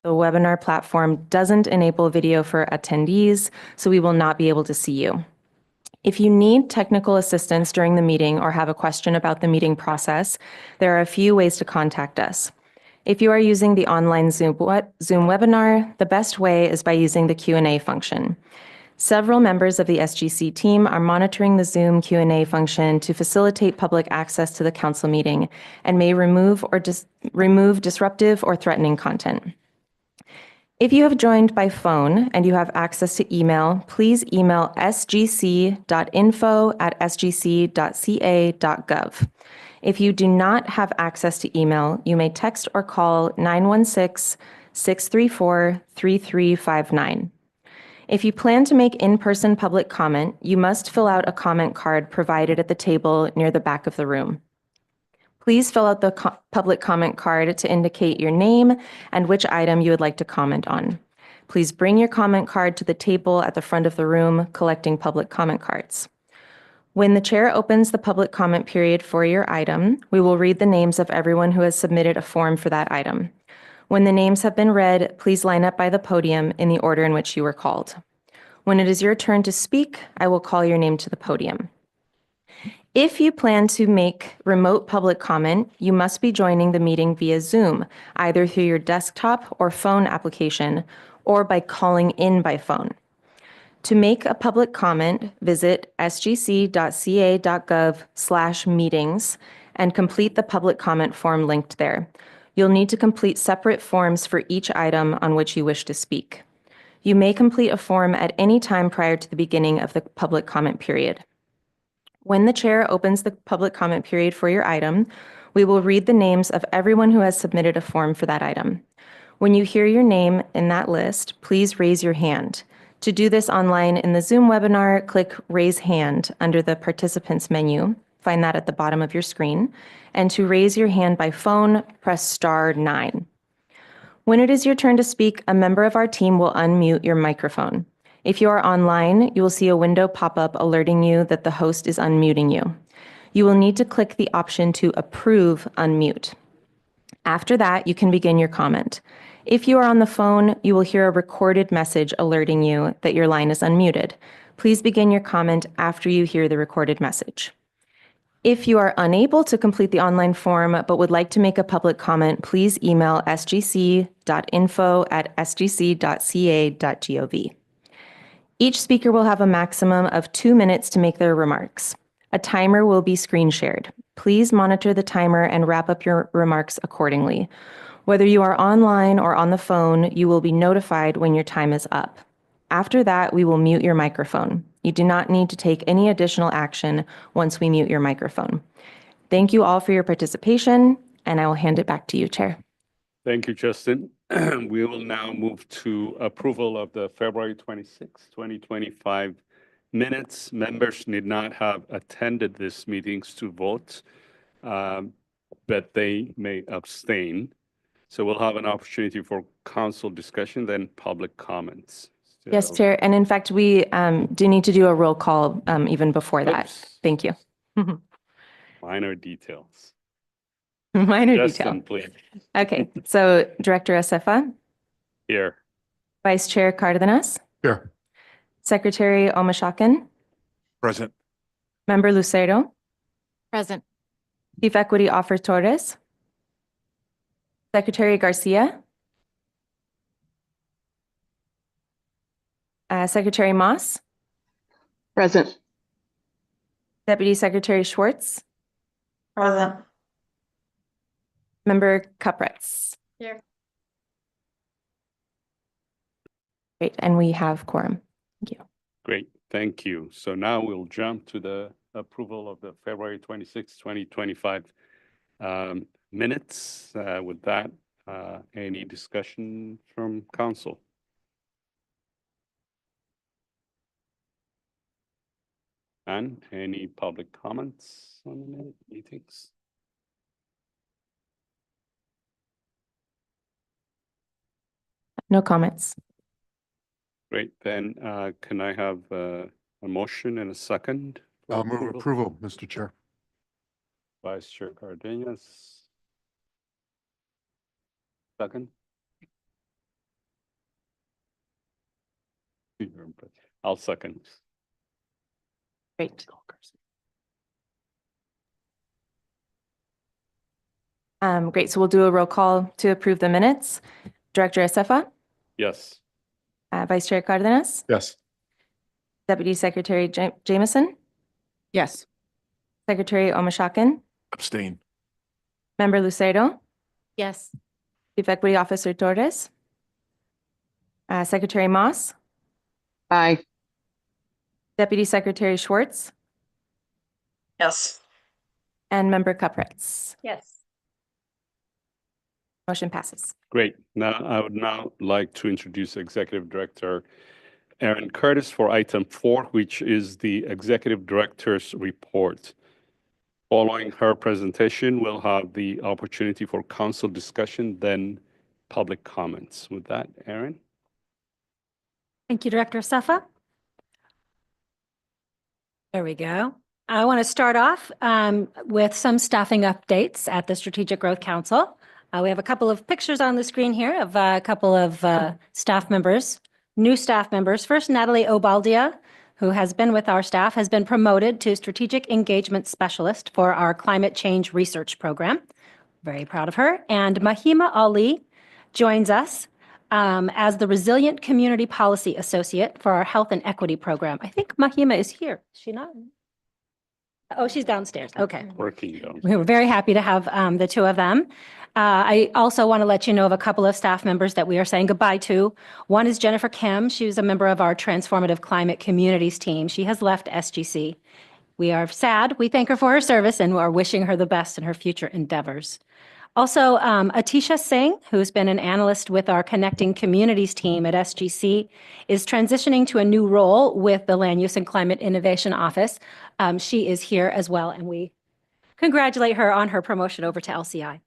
The webinar platform doesn't enable video for attendees, so we will not be able to see you. If you need technical assistance during the meeting or have a question about the meeting process, there are a few ways to contact us. If you are using the online Zoom webinar, the best way is by using the Q&A function. Several members of the SGC team are monitoring the Zoom Q&A function to facilitate public access to the council meeting and may remove disruptive or threatening content. If you have joined by phone and you have access to email, please email sgc.info@sgc.ca.gov. If you do not have access to email, you may text or call 916-634-3359. If you plan to make in-person public comment, you must fill out a comment card provided at the table near the back of the room. Please fill out the public comment card to indicate your name and which item you would like to comment on. Please bring your comment card to the table at the front of the room, collecting public comment cards. When the chair opens the public comment period for your item, we will read the names of everyone who has submitted a form for that item. When the names have been read, please line up by the podium in the order in which you were called. When it is your turn to speak, I will call your name to the podium. If you plan to make remote public comment, you must be joining the meeting via Zoom, either through your desktop or phone application, or by calling in by phone. To make a public comment, visit sgc.ca.gov/meetings and complete the public comment form linked there. You'll need to complete separate forms for each item on which you wish to speak. You may complete a form at any time prior to the beginning of the public comment period. When the chair opens the public comment period for your item, we will read the names of everyone who has submitted a form for that item. When you hear your name in that list, please raise your hand. To do this online in the Zoom webinar, click Raise Hand under the Participants menu. Find that at the bottom of your screen. And to raise your hand by phone, press *9. When it is your turn to speak, a member of our team will unmute your microphone. If you are online, you will see a window pop up alerting you that the host is unmuting you. You will need to click the option to approve unmute. After that, you can begin your comment. If you are on the phone, you will hear a recorded message alerting you that your line is unmuted. Please begin your comment after you hear the recorded message. If you are unable to complete the online form but would like to make a public comment, please email sgc.info@sgc.ca.gov. Each speaker will have a maximum of 2 minutes to make their remarks. A timer will be screen shared. Please monitor the timer and wrap up your remarks accordingly. Whether you are online or on the phone, you will be notified when your time is up. After that, we will mute your microphone. You do not need to take any additional action once we mute your microphone. Thank you all for your participation, and I will hand it back to you, Chair. Thank you, Justin. We will now move to approval of the February 26, 2025 minutes. Members need not have attended these meetings to vote, but they may abstain. So we'll have an opportunity for council discussion, then public comments. So, yes, Chair. And in fact, we do need to do a roll call even before that. Thank you. Minor details. Minor Justin, detail. please. Okay, so Director Acefa. Here. Vice Chair Cardenas. Here. Secretary Omashakin. Present. Member Lucero. Present. Chief Equity Officer Torres. Secretary Garcia. Secretary Moss. Present. Deputy Secretary Schwartz. Present. Member Capretz. Here. Great, and we have quorum. Thank you. Great, thank you. So now we'll jump to the approval of the February 26, 2025 minutes. With that, any discussion from council? And any public comments on the minute meetings? No comments. Great, then can I have a motion and a second? I'll move approval, Mr. Chair. Vice Chair Cardenas. Second. I'll second. Great. Great. So we'll do a roll call to approve the minutes. Director Acefa, Yes. Vice Chair Cardenas, Yes. Deputy Secretary Jameson, Yes. Secretary Omashakin, Abstain. Member Lucero, Yes. Chief Equity Officer Torres, Secretary Moss, Aye. Deputy Secretary Schwartz, Yes. and Member Capretz. Yes. Motion passes. Great. Now, I would now like to introduce Executive Director Erin Curtis for item 4, which is the Executive Director's report. Following her presentation, we'll have the opportunity for council discussion, then public comments. With that, Erin? Thank you, Director Safa. There we go. I want to start off with some staffing updates at the Strategic Growth Council. We have a couple of pictures on the screen here of a couple of staff members, new staff members. First, Natalie Obaldia, who has been with our staff, has been promoted to Strategic Engagement Specialist for our Climate Change Research Program. Very proud of her. And Mahima Ali joins us as the Resilient Community Policy Associate for our Health and Equity Program. I think Mahima is here. Is she not? Oh, she's downstairs. Okay. Working down. We were very happy to have the two of them. I also want to let you know of a couple of staff members that we are saying goodbye to. One is Jennifer Kim. She was a member of our Transformative Climate Communities team. She has left SGC. We are sad. We thank her for her service and are wishing her the best in her future endeavors. Also, Atisha Singh, who's been an analyst with our Connecting Communities team at SGC, is transitioning to a new role with the Land Use and Climate Innovation Office. She is here as well, and we congratulate her on her promotion over to LCI.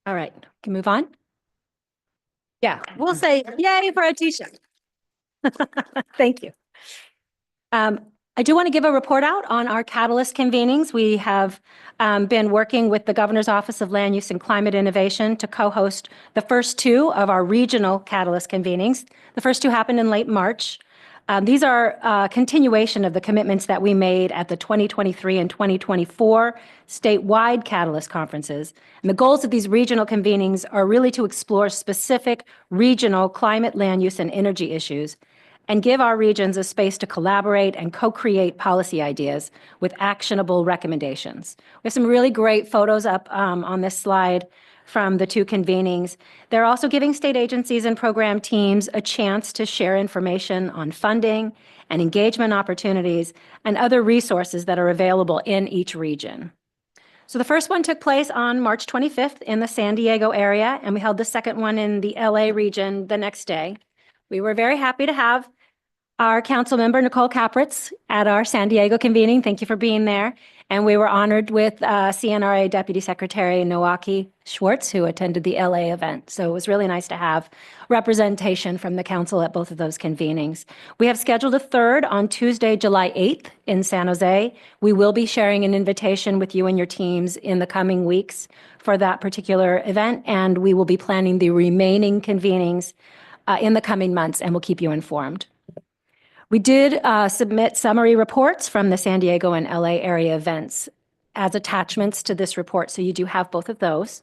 All right, can move on? Yeah, we'll say yay for Atisha. Thank you. I do want to give a report out on our Catalyst convenings. We have been working with the Governor's Office of Land Use and Climate Innovation to co-host the first two of our regional Catalyst convenings. The first two happened in late March. These are a continuation of the commitments that we made at the 2023 and 2024 statewide Catalyst conferences. And the goals of these regional convenings are really to explore specific regional climate, land use, and energy issues and give our regions a space to collaborate and co-create policy ideas with actionable recommendations. We have some really great photos up on this slide from the two convenings. They're also giving state agencies and program teams a chance to share information on funding and engagement opportunities and other resources that are available in each region. So the first one took place on March 25th in the San Diego area, and we held the second one in the LA region the next day. We were very happy to have our council member, Nicole Capretz, at our San Diego convening. Thank you for being there. And we were honored with CNRA Deputy Secretary Nowaki Schwartz, who attended the LA event. So it was really nice to have representation from the council at both of those convenings. We have scheduled a third on Tuesday, July 8th in San Jose. We will be sharing an invitation with you and your teams in the coming weeks for that particular event. And we will be planning the remaining convenings in the coming months, and we'll keep you informed. We did submit summary reports from the San Diego and LA area events as attachments to this report, so you do have both of those.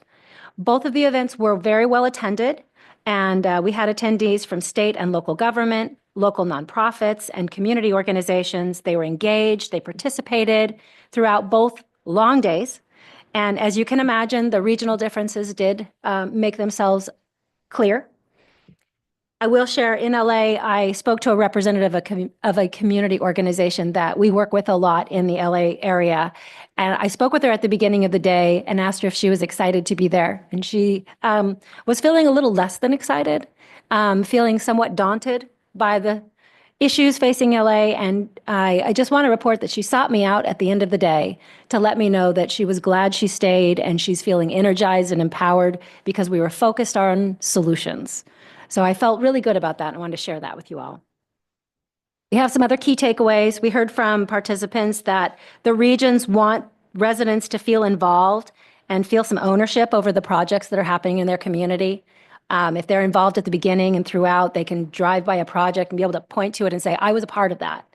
Both of the events were very well attended, and we had attendees from state and local government, local nonprofits, and community organizations. They were engaged, they participated throughout both long days, and as you can imagine, the regional differences did make themselves clear. I will share, in LA, I spoke to a representative of a community organization that we work with a lot in the LA area. And I spoke with her at the beginning of the day and asked her if she was excited to be there. And she was feeling a little less than excited, feeling somewhat daunted by the issues facing LA. And I just want to report that she sought me out at the end of the day to let me know that she was glad she stayed and she's feeling energized and empowered because we were focused on solutions. So I felt really good about that and wanted to share that with you all. We have some other key takeaways. We heard from participants that the regions want residents to feel involved and feel some ownership over the projects that are happening in their community. If they're involved at the beginning and throughout, they can drive by a project and be able to point to it and say, I was a part of that.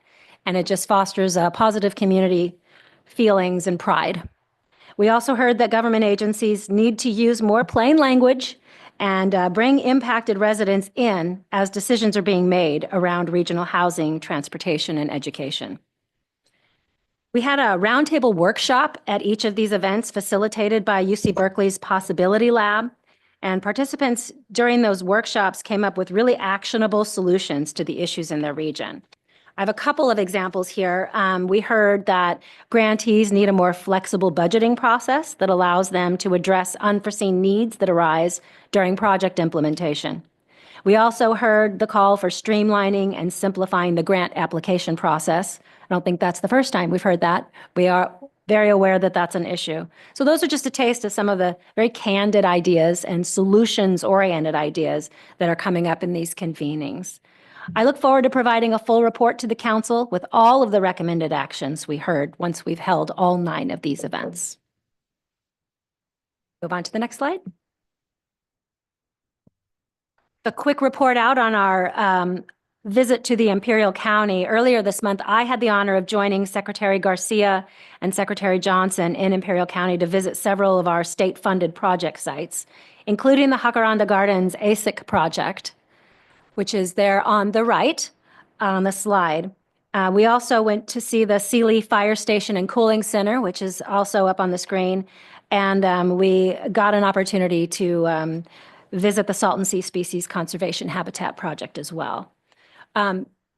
And it just fosters positive community feelings and pride. We also heard that government agencies need to use more plain language and bring impacted residents in as decisions are being made around regional housing, transportation, and education. We had a roundtable workshop at each of these events facilitated by UC Berkeley's Possibility Lab. And participants during those workshops came up with really actionable solutions to the issues in their region. I have a couple of examples here. We heard that grantees need a more flexible budgeting process that allows them to address unforeseen needs that arise during project implementation. We also heard the call for streamlining and simplifying the grant application process. I don't think that's the first time we've heard that. We are very aware that that's an issue. So those are just a taste of some of the very candid ideas and solutions-oriented ideas that are coming up in these convenings. I look forward to providing a full report to the council with all of the recommended actions we heard once we've held all 9 of these events. Move on to the next slide. A quick report out on our visit to the Imperial County. Earlier this month, I had the honor of joining Secretary Garcia and Secretary Johnson in Imperial County to visit several of our state-funded project sites, including the Jacaranda Gardens ASIC project, which is there on the right on the slide. We also went to see the Sealy Fire Station and Cooling Center, which is also up on the screen. And we got an opportunity to visit the Salton Sea Species Conservation Habitat Project as well.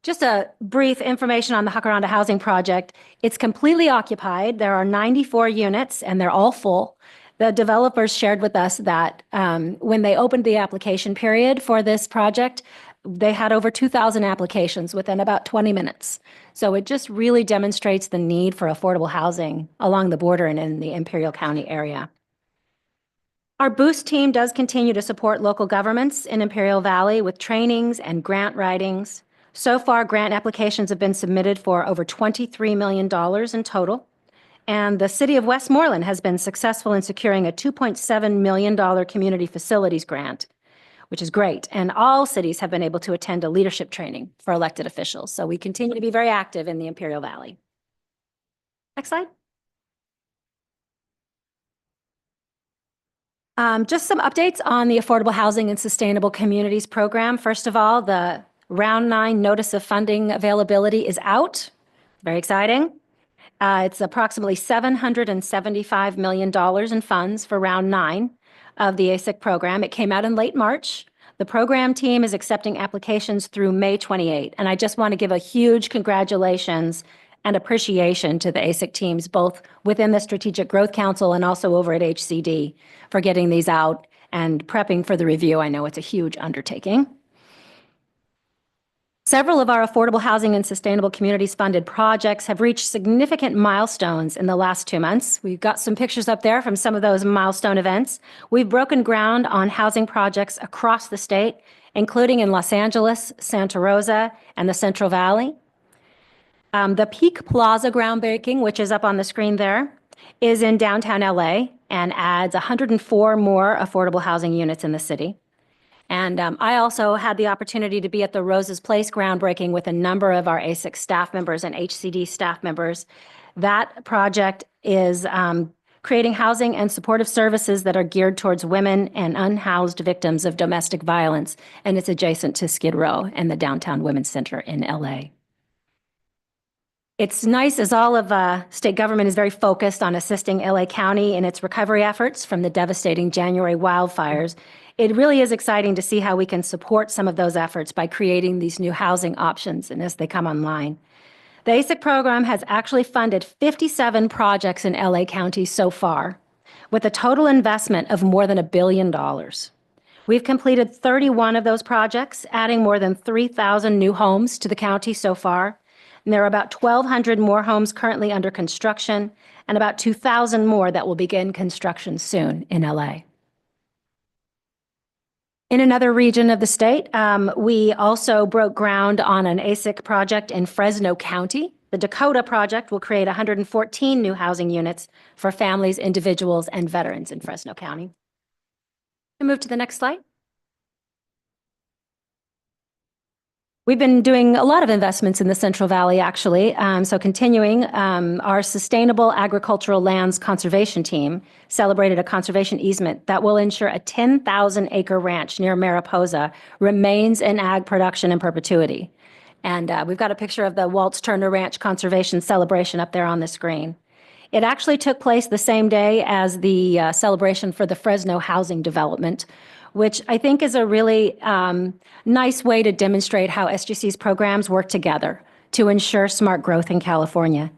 Just a brief information on the Jacaranda Housing Project. It's completely occupied. There are 94 units and they're all full. The developers shared with us that when they opened the application period for this project, they had over 2,000 applications within about 20 minutes. So it just really demonstrates the need for affordable housing along the border and in the Imperial County area. Our Boost team does continue to support local governments in Imperial Valley with trainings and grant writings. So far, grant applications have been submitted for over $23 million in total. And the city of Westmoreland has been successful in securing a $2.7 million community facilities grant, which is great. And all cities have been able to attend a leadership training for elected officials. So we continue to be very active in the Imperial Valley. Next slide. Just some updates on the Affordable Housing and Sustainable Communities program. First of all, the Round 9 Notice of Funding Availability is out. Very exciting. It's approximately $775 million in funds for Round 9 of the ASIC program. It came out in late March. The program team is accepting applications through May 28. And I just want to give a huge congratulations and appreciation to the ASIC teams, both within the Strategic Growth Council and also over at HCD, for getting these out and prepping for the review. I know it's a huge undertaking. Several of our affordable housing and sustainable communities funded projects have reached significant milestones in the last 2 months. We've got some pictures up there from some of those milestone events. We've broken ground on housing projects across the state, including in Los Angeles, Santa Rosa, and the Central Valley. The Peak Plaza groundbreaking, which is up on the screen there, is in downtown LA and adds 104 more affordable housing units in the city. And I also had the opportunity to be at the Roses Place groundbreaking with a number of our ASIC staff members and HCD staff members. That project is creating housing and supportive services that are geared towards women and unhoused victims of domestic violence. And it's adjacent to Skid Row and the Downtown Women's Center in LA. It's nice as all of state government is very focused on assisting LA County in its recovery efforts from the devastating January wildfires. It really is exciting to see how we can support some of those efforts by creating these new housing options and as they come online. The ASIC program has actually funded 57 projects in LA County so far, with a total investment of more than $1 billion. We've completed 31 of those projects, adding more than 3,000 new homes to the county so far. And there are about 1,200 more homes currently under construction and about 2,000 more that will begin construction soon in LA. In another region of the state, we also broke ground on an ASIC project in Fresno County. The Dakota project will create 114 new housing units for families, individuals, and veterans in Fresno County. We'll move to the next slide. We've been doing a lot of investments in the Central Valley, actually. So continuing, our Sustainable Agricultural Lands Conservation Team celebrated a conservation easement that will ensure a 10,000-acre ranch near Mariposa remains in ag production in perpetuity. And we've got a picture of the Waltz Turner Ranch Conservation Celebration up there on the screen. It actually took place the same day as the celebration for the Fresno housing development, which I think is a really nice way to demonstrate how SGC's programs work together to ensure smart growth in California.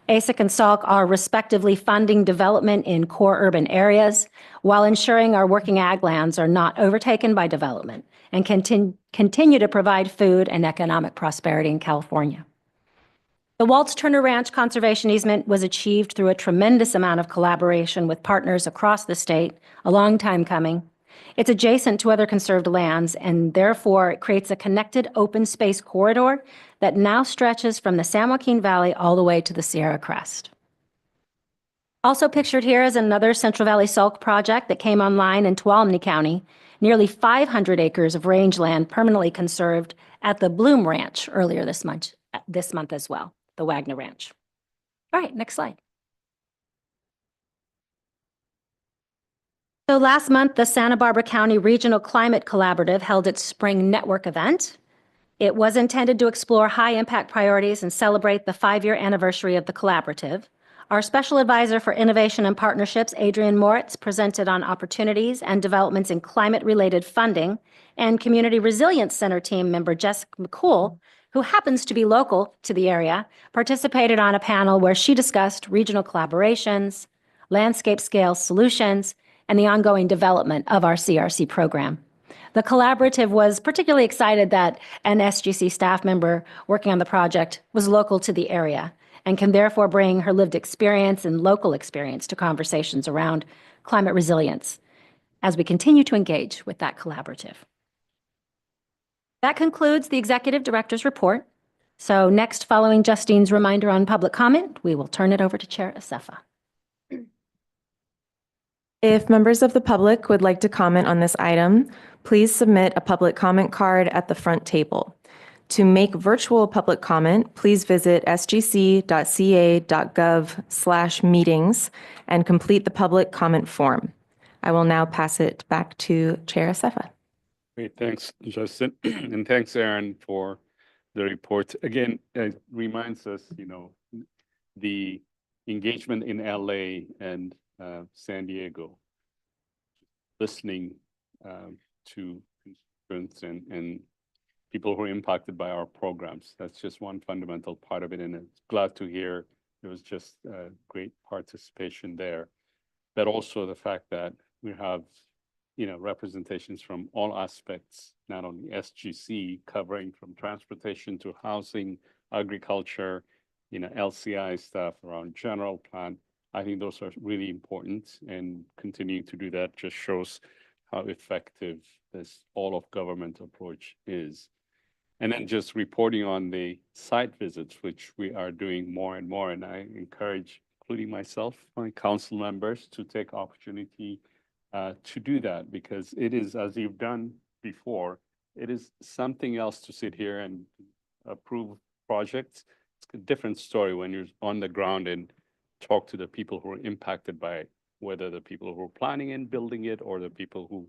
ASIC and SALC are respectively funding development in core urban areas while ensuring our working ag lands are not overtaken by development and continue to provide food and economic prosperity in California. The Waltz Turner Ranch Conservation Easement was achieved through a tremendous amount of collaboration with partners across the state, a long time coming. It's adjacent to other conserved lands, and therefore it creates a connected open space corridor that now stretches from the San Joaquin Valley all the way to the Sierra Crest. Also pictured here is another Central Valley Sulk project that came online in Tuolumne County, nearly 500 acres of rangeland permanently conserved at the Bloom Ranch earlier this month as well, the Wagner Ranch. All right, next slide. So last month, the Santa Barbara County Regional Climate Collaborative held its spring network event. It was intended to explore high-impact priorities and celebrate the 5-year anniversary of the collaborative. Our Special Advisor for Innovation and Partnerships, Adrian Moritz, presented on opportunities and developments in climate-related funding, and Community Resilience Center team member Jessica McCool, who happens to be local to the area, participated on a panel where she discussed regional collaborations, landscape-scale solutions, and the ongoing development of our CRC program. The collaborative was particularly excited that an SGC staff member working on the project was local to the area and can therefore bring her lived experience and local experience to conversations around climate resilience as we continue to engage with that collaborative. That concludes the Executive Director's report. So next, following Justine's reminder on public comment, we will turn it over to Chair Acefa. If members of the public would like to comment on this item, please submit a public comment card at the front table. To make virtual public comment, please visit sgc.ca.gov/meetings and complete the public comment form. I will now pass it back to Chair Acefa. Great, thanks, Justin, and thanks, Aaron, for the report. Again, it reminds us, the engagement in LA and San Diego, listening to constituents and people who are impacted by our programs. That's just one fundamental part of it, and it's glad to hear there was just great participation there. But also the fact that we have, representations from all aspects, not only SGC, covering from transportation to housing, agriculture, LCI stuff around general plan. I think those are really important, and continuing to do that just shows how effective this all of government approach is. And then just reporting on the site visits, which we are doing more and more. And I encourage, including myself, my council members, to take opportunity to do that, because it is, as you've done before, it is something else to sit here and approve projects. It's a different story when you're on the ground and talk to the people who are impacted by it, whether the people who are planning and building it or the people who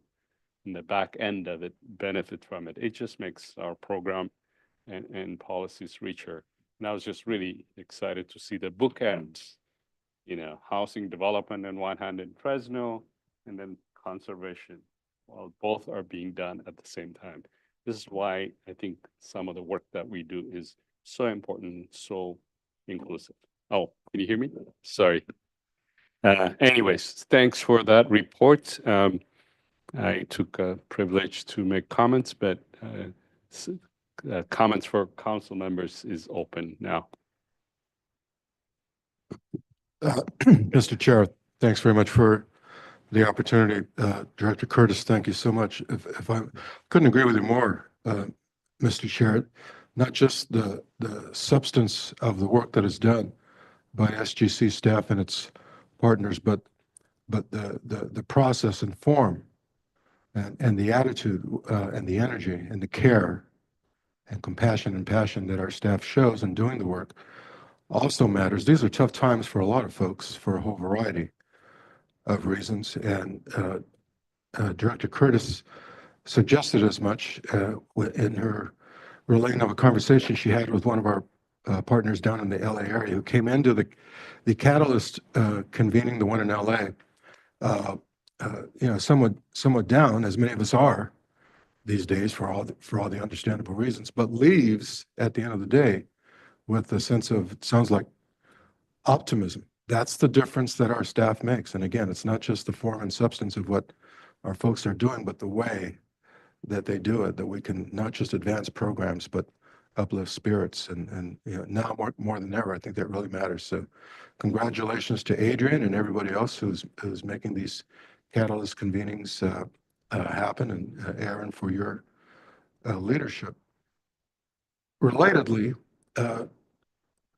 in the back end of it benefit from it. It just makes our program and policies richer. And I was just really excited to see the bookends, housing development on one hand in Fresno, and then conservation, while both are being done at the same time. This is why I think some of the work that we do is so important, so inclusive. Oh, can you hear me? Sorry. Anyways, thanks for that report. I took a privilege to make comments, but comments for council members is open now. Mr. Chair, thanks very much for the opportunity. Director Curtis, thank you so much. If I couldn't agree with you more, Mr. Chair, not just the substance of the work that is done by SGC staff and its partners, but the process and form and the attitude and the energy and the care and compassion and passion that our staff shows in doing the work also matters. These are tough times for a lot of folks for a whole variety of reasons. And Director Curtis suggested as much in her relaying of a conversation she had with one of our partners down in the LA area who came into the Catalyst convening, the one in LA, somewhat down, as many of us are these days for all the understandable reasons, but leaves at the end of the day with a sense of, it sounds like, optimism. That's the difference that our staff makes. And again, it's not just the form and substance of what our folks are doing, but the way that they do it, that we can not just advance programs, but uplift spirits. And now more than ever, I think that really matters. So congratulations to Adrian and everybody else who's making these Catalyst convenings happen, and Aaron, for your leadership. Relatedly,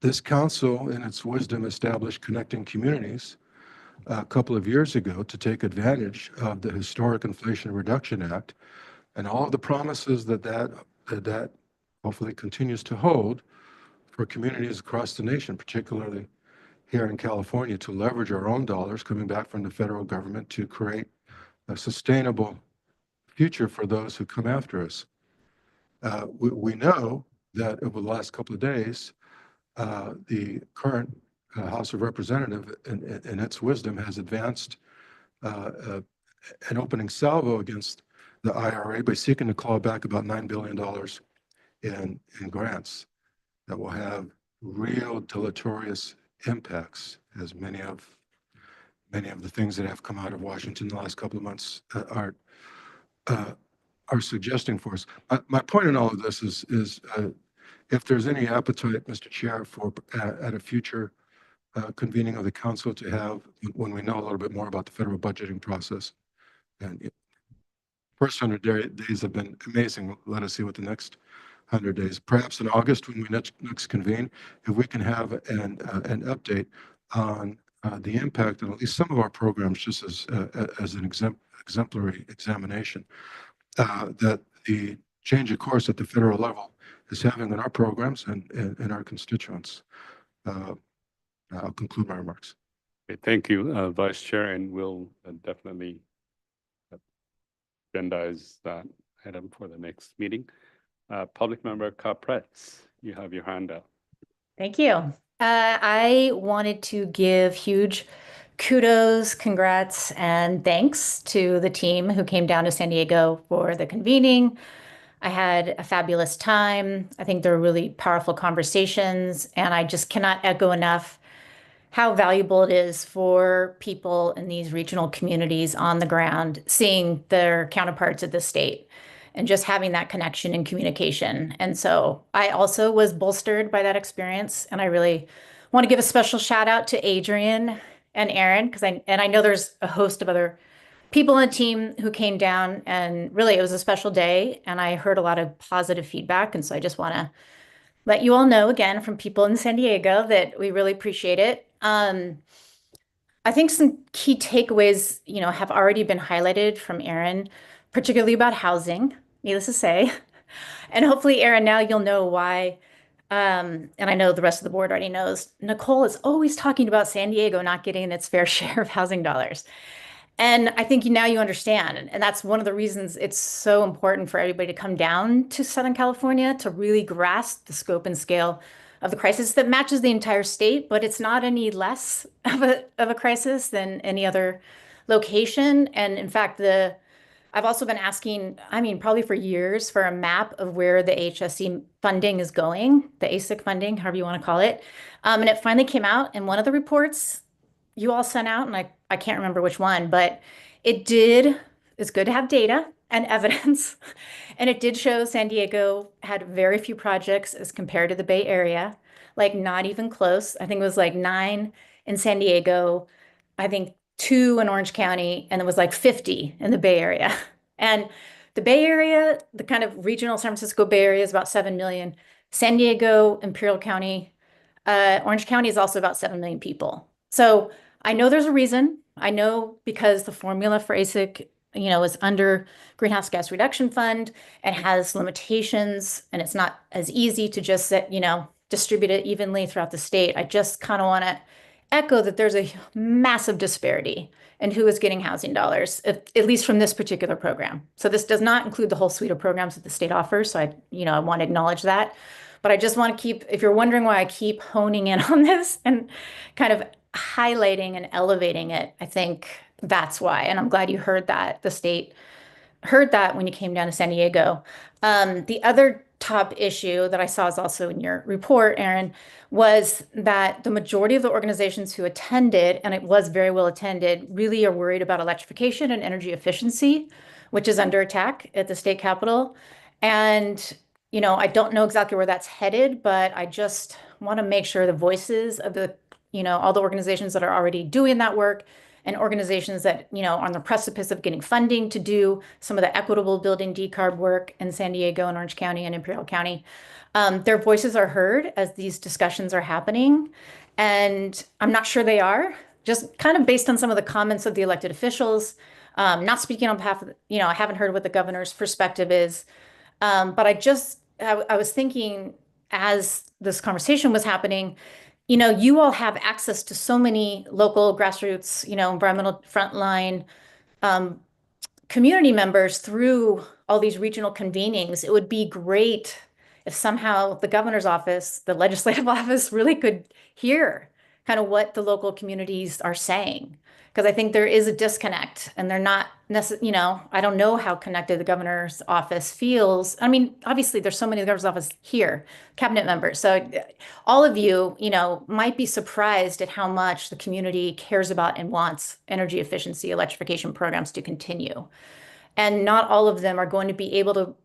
this council, in its wisdom, established Connecting Communities a couple of years ago to take advantage of the historic Inflation Reduction Act and all of the promises that hopefully continues to hold for communities across the nation, particularly here in California, to leverage our own dollars coming back from the federal government to create a sustainable future for those who come after us. We know that over the last couple of days, the current House of Representatives, in its wisdom, has advanced an opening salvo against the IRA by seeking to claw back about $9 billion in grants that will have real deleterious impacts, as many of the things that have come out of Washington in the last couple of months are suggesting for us. My point in all of this is if there's any appetite, Mr. Chair, for at a future convening of the council to have, when we know a little bit more about the federal budgeting process. And first 100 days have been amazing. Let us see what the next 100 days, perhaps in August when we next convene, if we can have an update on the impact on at least some of our programs, just as an exemplary examination, that the change of course at the federal level is having on our programs and our constituents. I'll conclude my remarks. Okay, thank you, Vice Chair, and we'll definitely agendize that item for the next meeting. Public Member Capretz, you have your hand up. Thank you. I wanted to give huge kudos, congrats, and thanks to the team who came down to San Diego for the convening. I had a fabulous time. I think there were really powerful conversations, and I just cannot echo enough how valuable it is for people in these regional communities on the ground, seeing their counterparts at the state and just having that connection and communication. And so I also was bolstered by that experience. And I really want to give a special shout out to Adrian and Aaron, because I know there's a host of other people on the team who came down, and really it was a special day and I heard a lot of positive feedback. And so I just want to let you all know again from people in San Diego that we really appreciate it. I think some key takeaways, have already been highlighted from Aaron, particularly about housing, needless to say. And hopefully, Aaron, now you'll know why. And I know the rest of the board already knows. Nicole is always talking about San Diego not getting its fair share of housing dollars. And I think now you understand. And that's one of the reasons it's so important for everybody to come down to Southern California to really grasp the scope and scale of the crisis that matches the entire state, but it's not any less of a crisis than any other location. And in fact, I've also been asking, probably for years, for a map of where the HSC funding is going, the ASIC funding, however you want to call it. And it finally came out in one of the reports you all sent out, and I can't remember which one, but it's good to have data and evidence. And it did show San Diego had very few projects as compared to the Bay Area, like not even close. I think it was like 9 in San Diego, I think 2 in Orange County, and it was like 50 in the Bay Area. And the Bay Area, the kind of regional San Francisco Bay Area, is about 7 million. San Diego, Imperial County, Orange County is also about 7 million people. So I know there's a reason. I know because the formula for ASIC is under greenhouse gas reduction fund and has limitations, and it's not as easy to just distribute it evenly throughout the state. I just kind of want to echo that there's a massive disparity in who is getting housing dollars, at least from this particular program. So this does not include the whole suite of programs that the state offers. So I want to acknowledge that. But I just want to keep, if you're wondering why I keep honing in on this and kind of highlighting and elevating it, I think that's why. And I'm glad you heard that. The state heard that when you came down to San Diego. The other top issue that I saw is also in your report, Aaron, was that the majority of the organizations who attended, and it was very well attended, really are worried about electrification and energy efficiency, which is under attack at the state capitol. And, I don't know exactly where that's headed, but I just want to make sure the voices of the, all the organizations that are already doing that work and organizations that, are on the precipice of getting funding to do some of the equitable building decarb work in San Diego and Orange County and Imperial County. Their voices are heard as these discussions are happening. And I'm not sure they are, just kind of based on some of the comments of the elected officials. Not speaking on behalf of, I haven't heard what the governor's perspective is. But I was thinking as this conversation was happening, you all have access to so many local grassroots, environmental frontline community members through all these regional convenings. It would be great if somehow the governor's office, the legislative office, really could hear kind of what the local communities are saying. Because I think there is a disconnect and they're not necessarily, I don't know how connected the governor's office feels. I mean, obviously there's so many of the governor's office here, cabinet members. So all of you, might be surprised at how much the community cares about and wants energy efficiency, electrification programs to continue. And not all of them are going to be able to,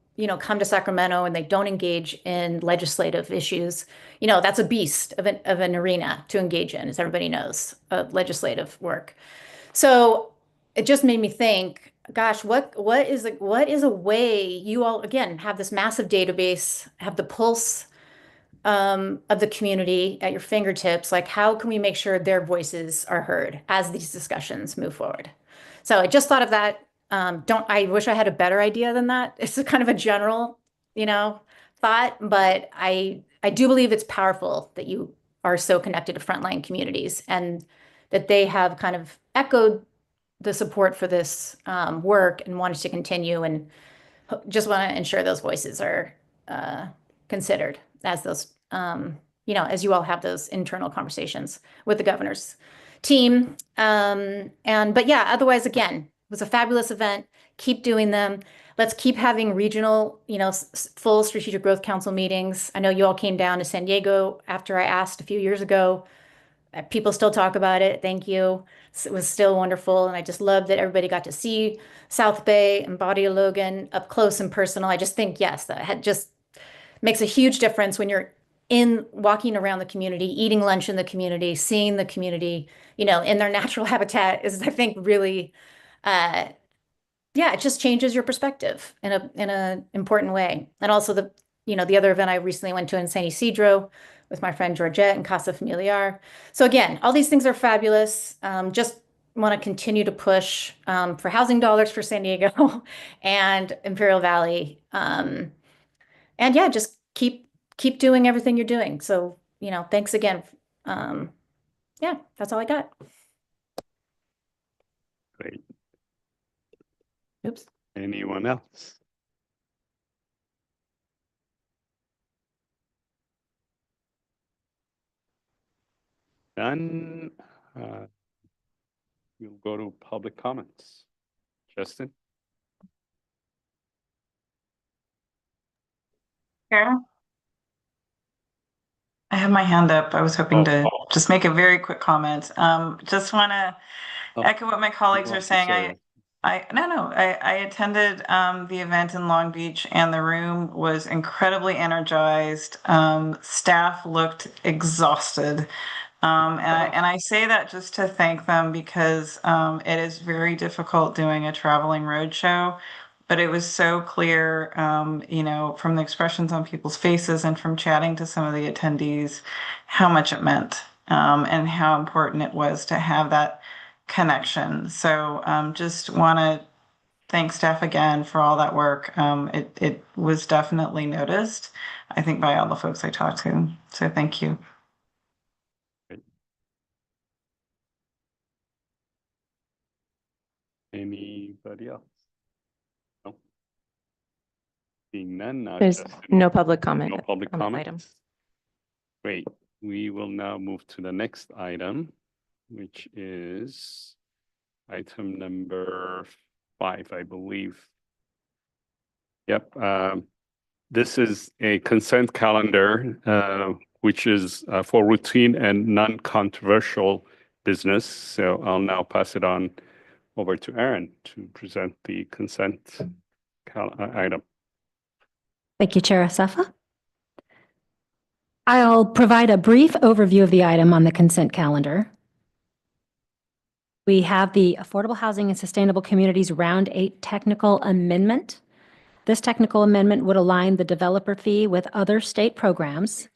come to Sacramento and they don't engage in legislative issues. That's a beast of an arena to engage in, as everybody knows, legislative work. So it just made me think, gosh, what is a way you all, again, have this massive database, have the pulse of the community at your fingertips? Like, how can we make sure their voices are heard as these discussions move forward? So I just thought of that. I wish I had a better idea than that. It's a kind of a general, thought, but I do believe it's powerful that you are so connected to frontline communities and that they have kind of echoed the support for this work and wanted to continue, and just want to ensure those voices are considered as those, as you all have those internal conversations with the governor's team. But yeah, otherwise, again, it was a fabulous event. Keep doing them. Let's keep having regional, full Strategic Growth Council meetings. I know you all came down to San Diego after I asked a few years ago. People still talk about it. Thank you. It was still wonderful. And I just love that everybody got to see South Bay and Body of Logan up close and personal. I just think, yes, that just makes a huge difference when you're walking around the community, eating lunch in the community, seeing the community, in their natural habitat is, I think, really, it just changes your perspective in a important way. And also the other event I recently went to in San Isidro with my friend Georgette and Casa Familiar. So again, all these things are fabulous. Just want to continue to push for housing dollars for San Diego and Imperial Valley. And yeah, just keep doing everything you're doing. So, thanks again. Yeah, that's all I got. Great. Oops. Anyone else? None. We'll go to public comments. Justin? Karen? I have my hand up. I was hoping to just make a very quick comment. Just want to echo what my colleagues are saying. I attended the event in Long Beach, and the room was incredibly energized. Staff looked exhausted. And I say that just to thank them, because it is very difficult doing a traveling roadshow. But it was so clear, from the expressions on people's faces and from chatting to some of the attendees, how much it meant, and how important it was to have that connection. So just want to thank staff again for all that work. It was definitely noticed, I think, by all the folks I talked to. So thank you. Anybody else? No. Seeing none. There's Justin, no public comment. no public on this comment. item. Great. We will now move to the next item, which is item number 5, I believe. Yep. This is a consent calendar, which is for routine and non-controversial business. So I'll now pass it on over to Aaron to present the consent item. Thank you, Chair Asafa. I'll provide a brief overview of the item on the consent calendar. We have the Affordable Housing and Sustainable Communities Round 8 Technical Amendment. This technical amendment would align the developer fee with other state programs.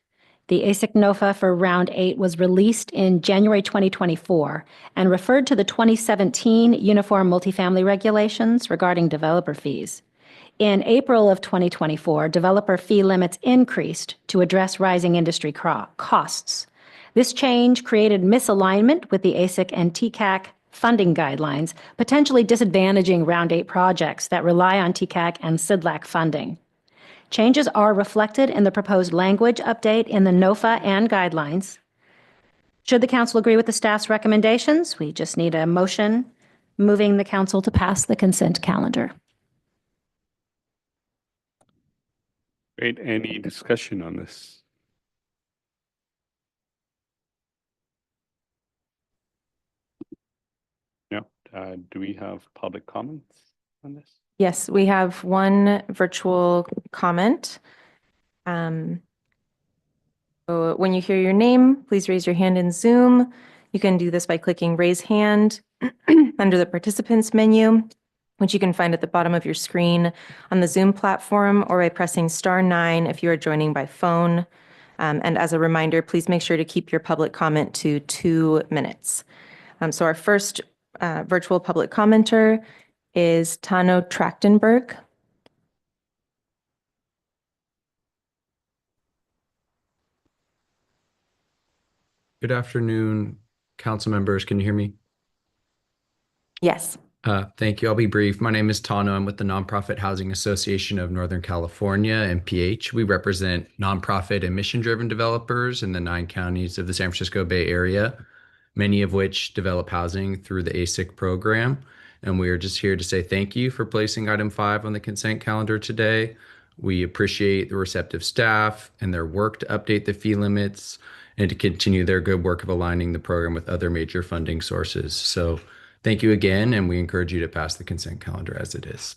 The ASIC NOFA for Round 8 was released in January 2024 and referred to the 2017 Uniform Multifamily Regulations regarding developer fees. In April of 2024, developer fee limits increased to address rising industry costs. This change created misalignment with the ASIC and TCAC funding guidelines, potentially disadvantaging Round 8 projects that rely on TCAC and SIDLAC funding. Changes are reflected in the proposed language update in the NOFA and guidelines. Should the council agree with the staff's recommendations, we just need a motion moving the council to pass the consent calendar. Great. Any discussion on this? No. Do we have public comments on this? Yes, we have one virtual comment. So when you hear your name, please raise your hand in Zoom. You can do this by clicking raise hand under the participants menu, which you can find at the bottom of your screen on the Zoom platform, or by pressing *9 if you are joining by phone. And as a reminder, please make sure to keep your public comment to 2 minutes. So our first virtual public commenter is Tano Trachtenberg. Good afternoon, council members. Can you hear me? Yes. Thank you. I'll be brief. My name is Tano. I'm with the Nonprofit Housing Association of Northern California, NPH. We represent nonprofit and mission-driven developers in the 9 counties of the San Francisco Bay Area, many of which develop housing through the ASIC program. And we are just here to say thank you for placing item 5 on the consent calendar today. We appreciate the receptive staff and their work to update the fee limits and to continue their good work of aligning the program with other major funding sources. So thank you again, and we encourage you to pass the consent calendar as it is.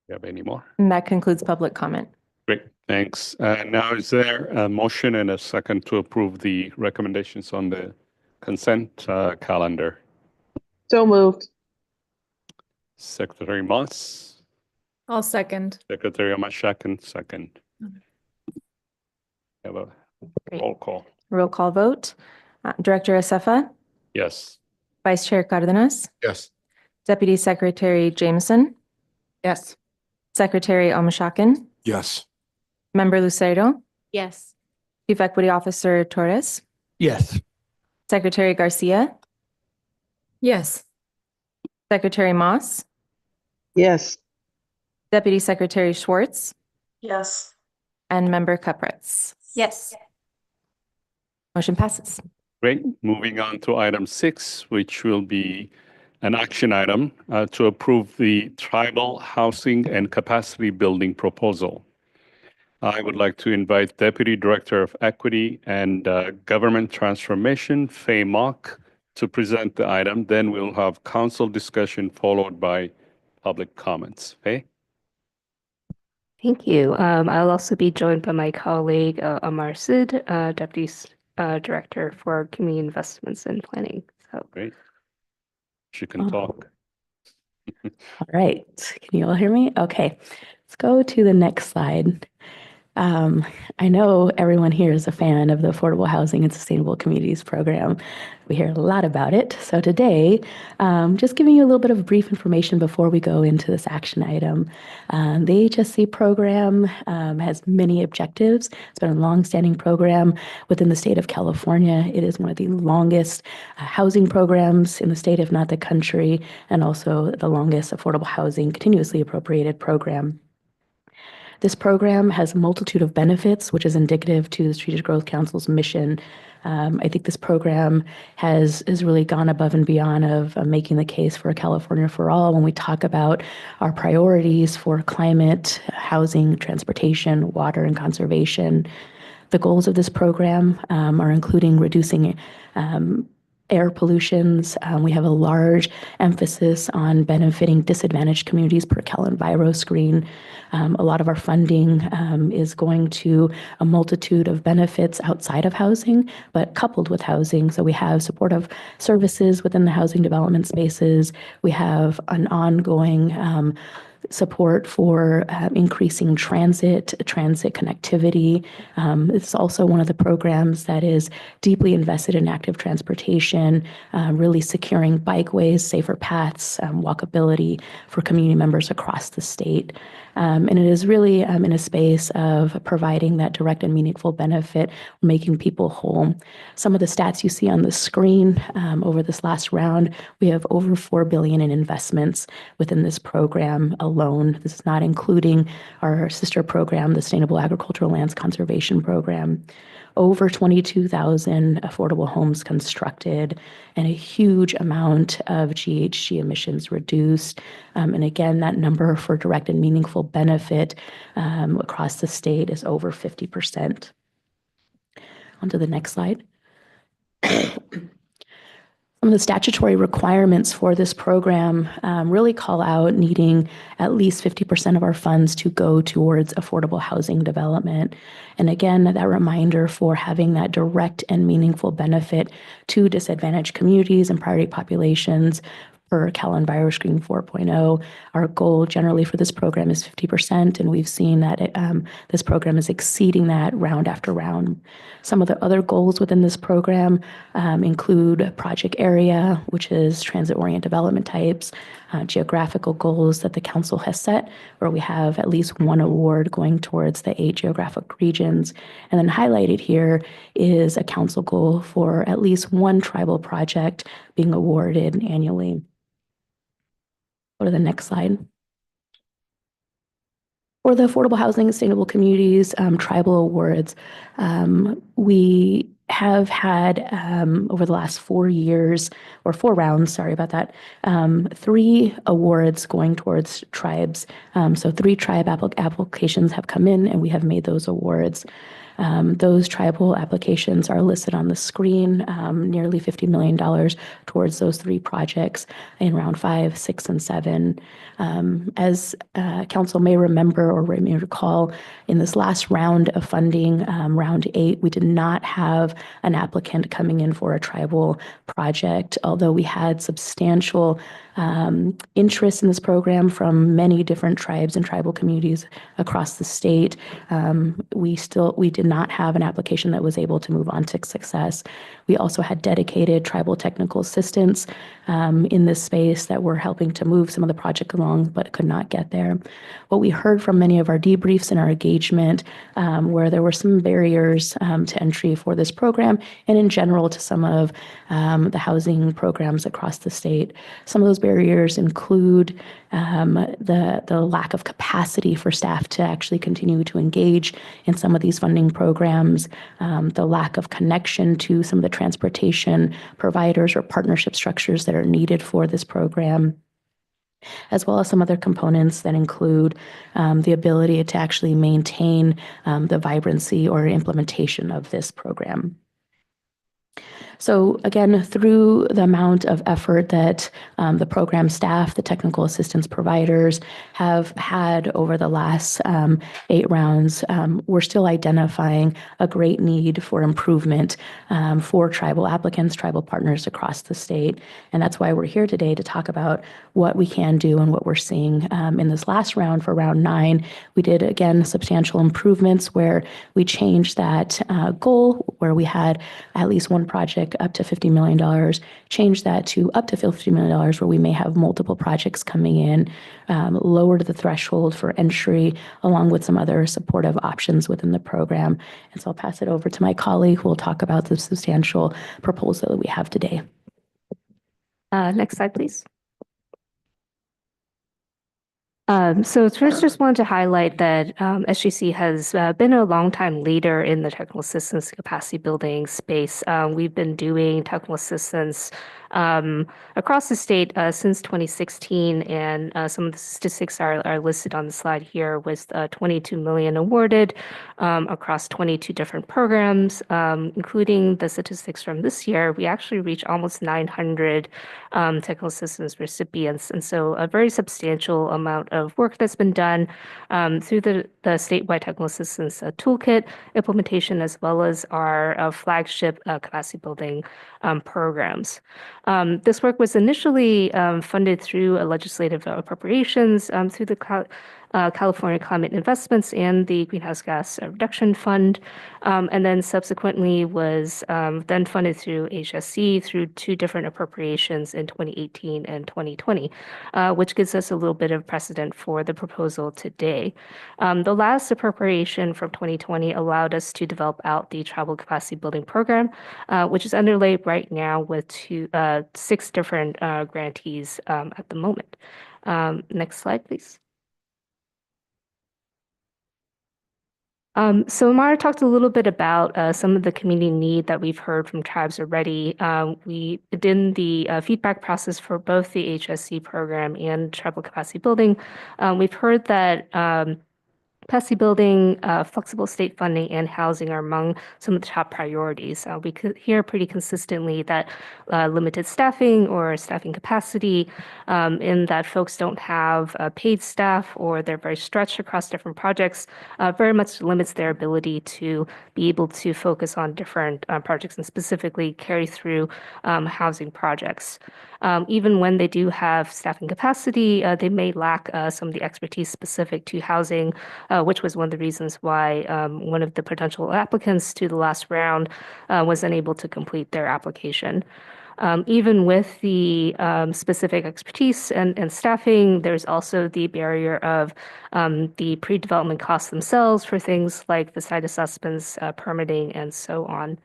Do you have any more? And that concludes public comment. Great, thanks. Now, is there a motion and a second to approve the recommendations on the consent calendar? So moved. Secretary Moss, I'll second. Secretary Mashak, second. Have a Great. roll call. Roll call vote. Director Asafa, Yes. Vice Chair Cardenas, Yes. Deputy Secretary Jameson, Yes. Secretary Almashakin, Yes. Member Lucero, Yes. Chief Equity Officer Torres, Yes. Secretary Garcia, Yes. Secretary Moss, Yes. Deputy Secretary Schwartz, Yes. and Member Kupretz. Yes. Motion passes. Great. Moving on to item 6, which will be an action item to approve the tribal housing and capacity building proposal. I would like to invite Deputy Director of Equity and Government Transformation, Faye Mock, to present the item. Then we'll have council discussion followed by public comments. Faye? Thank you. I'll also be joined by my colleague, Amar Sid, Deputy Director for Community Investments and Planning. So Great. She can talk. All right. Can you all hear me? Okay. Let's go to the next slide. I know everyone here is a fan of the Affordable Housing and Sustainable Communities program. We hear a lot about it. So today, just giving you a little bit of brief information before we go into this action item. The HSC program has many objectives. It's been a longstanding program within the state of California. It is one of the longest housing programs in the state, if not the country, and also the longest affordable housing continuously appropriated program. This program has a multitude of benefits, which is indicative to the Strategic Growth Council's mission. I think this program has really gone above and beyond of making the case for a California for all when we talk about our priorities for climate, housing, transportation, water, and conservation. The goals of this program are including reducing air pollutions. We have a large emphasis on benefiting disadvantaged communities per CalEnviro screen. A lot of our funding is going to a multitude of benefits outside of housing, but coupled with housing. So we have supportive services within the housing development spaces. We have an ongoing support for increasing transit connectivity. It's also one of the programs that is deeply invested in active transportation, really securing bikeways, safer paths, walkability for community members across the state. And it is really in a space of providing that direct and meaningful benefit, making people whole. Some of the stats you see on the screen over this last round, we have over $4 billion in investments within this program alone. This is not including our sister program, the Sustainable Agricultural Lands Conservation Program. Over 22,000 affordable homes constructed and a huge amount of GHG emissions reduced. And again, that number for direct and meaningful benefit across the state is over 50%. On to the next slide. Some of the statutory requirements for this program really call out needing at least 50% of our funds to go towards affordable housing development. And again, that reminder for having that direct and meaningful benefit to disadvantaged communities and priority populations per CalEnviro Screen 4.0. Our goal generally for this program is 50%, and we've seen that this program is exceeding that round after round. Some of the other goals within this program include project area, which is transit-oriented development types, geographical goals that the council has set, where we have at least one award going towards the 8 geographic regions. And then highlighted here is a council goal for at least one tribal project being awarded annually. Go to the next slide. For the Affordable Housing and Sustainable Communities Tribal Awards, we have had over the last 4 years, or 4 rounds, sorry about that, 3 awards going towards tribes. So 3 tribe applications have come in and we have made those awards. Those tribal applications are listed on the screen, nearly $50 million towards those 3 projects in round 5, 6, and 7. As council may remember or may recall, in this last round of funding, round 8, we did not have an applicant coming in for a tribal project, although we had substantial interest in this program from many different tribes and tribal communities across the state. We did not have an application that was able to move on to success. We also had dedicated tribal technical assistants in this space that were helping to move some of the project along, but could not get there. What we heard from many of our debriefs and our engagement, where there were some barriers to entry for this program, and in general to some of the housing programs across the state. Some of those barriers include the lack of capacity for staff to actually continue to engage in some of these funding programs, the lack of connection to some of the transportation providers or partnership structures that are needed for this program, as well as some other components that include the ability to actually maintain the vibrancy or implementation of this program. So again, through the amount of effort that the program staff, the technical assistance providers have had over the last 8 rounds, we're still identifying a great need for improvement for tribal applicants, tribal partners across the state. And that's why we're here today to talk about what we can do and what we're seeing in this last round. For round 9, we did, again, substantial improvements where we changed that goal where we had at least one project up to $50 million, changed that to up to $50 million where we may have multiple projects coming in, lowered the threshold for entry along with some other supportive options within the program. And so I'll pass it over to my colleague who will talk about the substantial proposal that we have today. Next slide, please. So first, just wanted to highlight that SGC has been a longtime leader in the technical assistance capacity building space. We've been doing technical assistance across the state since 2016, and some of the statistics are listed on the slide here, with $22 million awarded across 22 different programs, including the statistics from this year. We actually reached almost 900 technical assistance recipients, and so a very substantial amount of work that's been done through the statewide technical assistance toolkit implementation, as well as our flagship capacity building programs. This work was initially funded through legislative appropriations through the California Climate Investments and the Greenhouse Gas Reduction Fund, and then subsequently was then funded through HSC through 2 different appropriations in 2018 and 2020, which gives us a little bit of precedent for the proposal today. The last appropriation from 2020 allowed us to develop out the Tribal Capacity Building Program, which is underway right now with 6 different grantees at the moment. Next slide, please. So Mara talked a little bit about some of the community need that we've heard from tribes already. We did the feedback process for both the HSC program and tribal capacity building. We've heard that capacity building, flexible state funding, and housing are among some of the top priorities. We could hear pretty consistently that limited staffing or staffing capacity, in that folks don't have paid staff or they're very stretched across different projects, very much limits their ability to be able to focus on different projects and specifically carry through housing projects. Even when they do have staffing capacity, they may lack some of the expertise specific to housing, which was one of the reasons why one of the potential applicants to the last round was unable to complete their application. Even with the specific expertise and staffing, there's also the barrier of the pre-development costs themselves for things like the site assessments, permitting, and so on.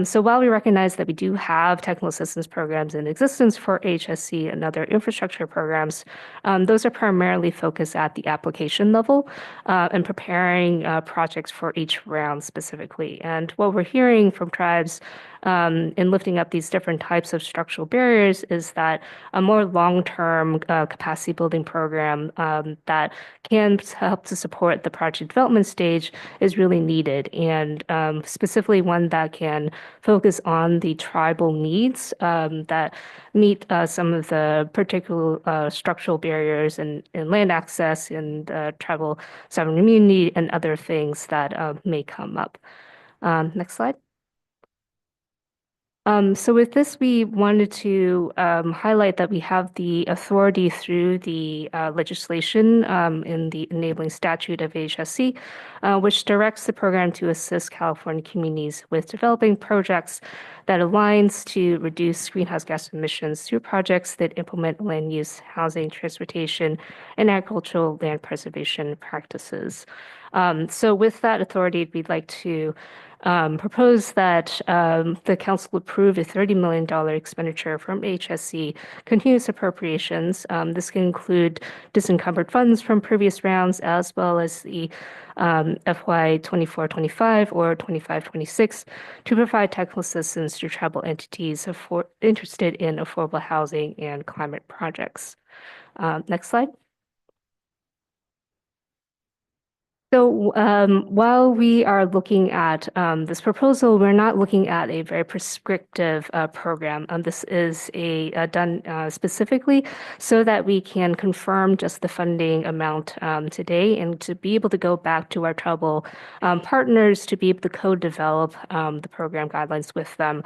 So while we recognize that we do have technical assistance programs in existence for HSC and other infrastructure programs, those are primarily focused at the application level and preparing projects for each round specifically. And what we're hearing from tribes in lifting up these different types of structural barriers is that a more long-term capacity building program that can help to support the project development stage is really needed, and specifically one that can focus on the tribal needs that meet some of the particular structural barriers in land access and tribal sovereign immunity and other things that may come up. Next slide. So with this, we wanted to highlight that we have the authority through the legislation in the enabling statute of HSC, which directs the program to assist California communities with developing projects that aligns to reduce greenhouse gas emissions through projects that implement land use, housing, transportation, and agricultural land preservation practices. So with that authority, we'd like to propose that the council approve a $30 million expenditure from HSC continuous appropriations. This can include disencumbered funds from previous rounds, as well as the FY 24-25 or 25-26 to provide technical assistance to tribal entities interested in affordable housing and climate projects. Next slide. So while we are looking at this proposal, we're not looking at a very prescriptive program. This is done specifically so that we can confirm just the funding amount today and to be able to go back to our tribal partners to be able to co-develop the program guidelines with them.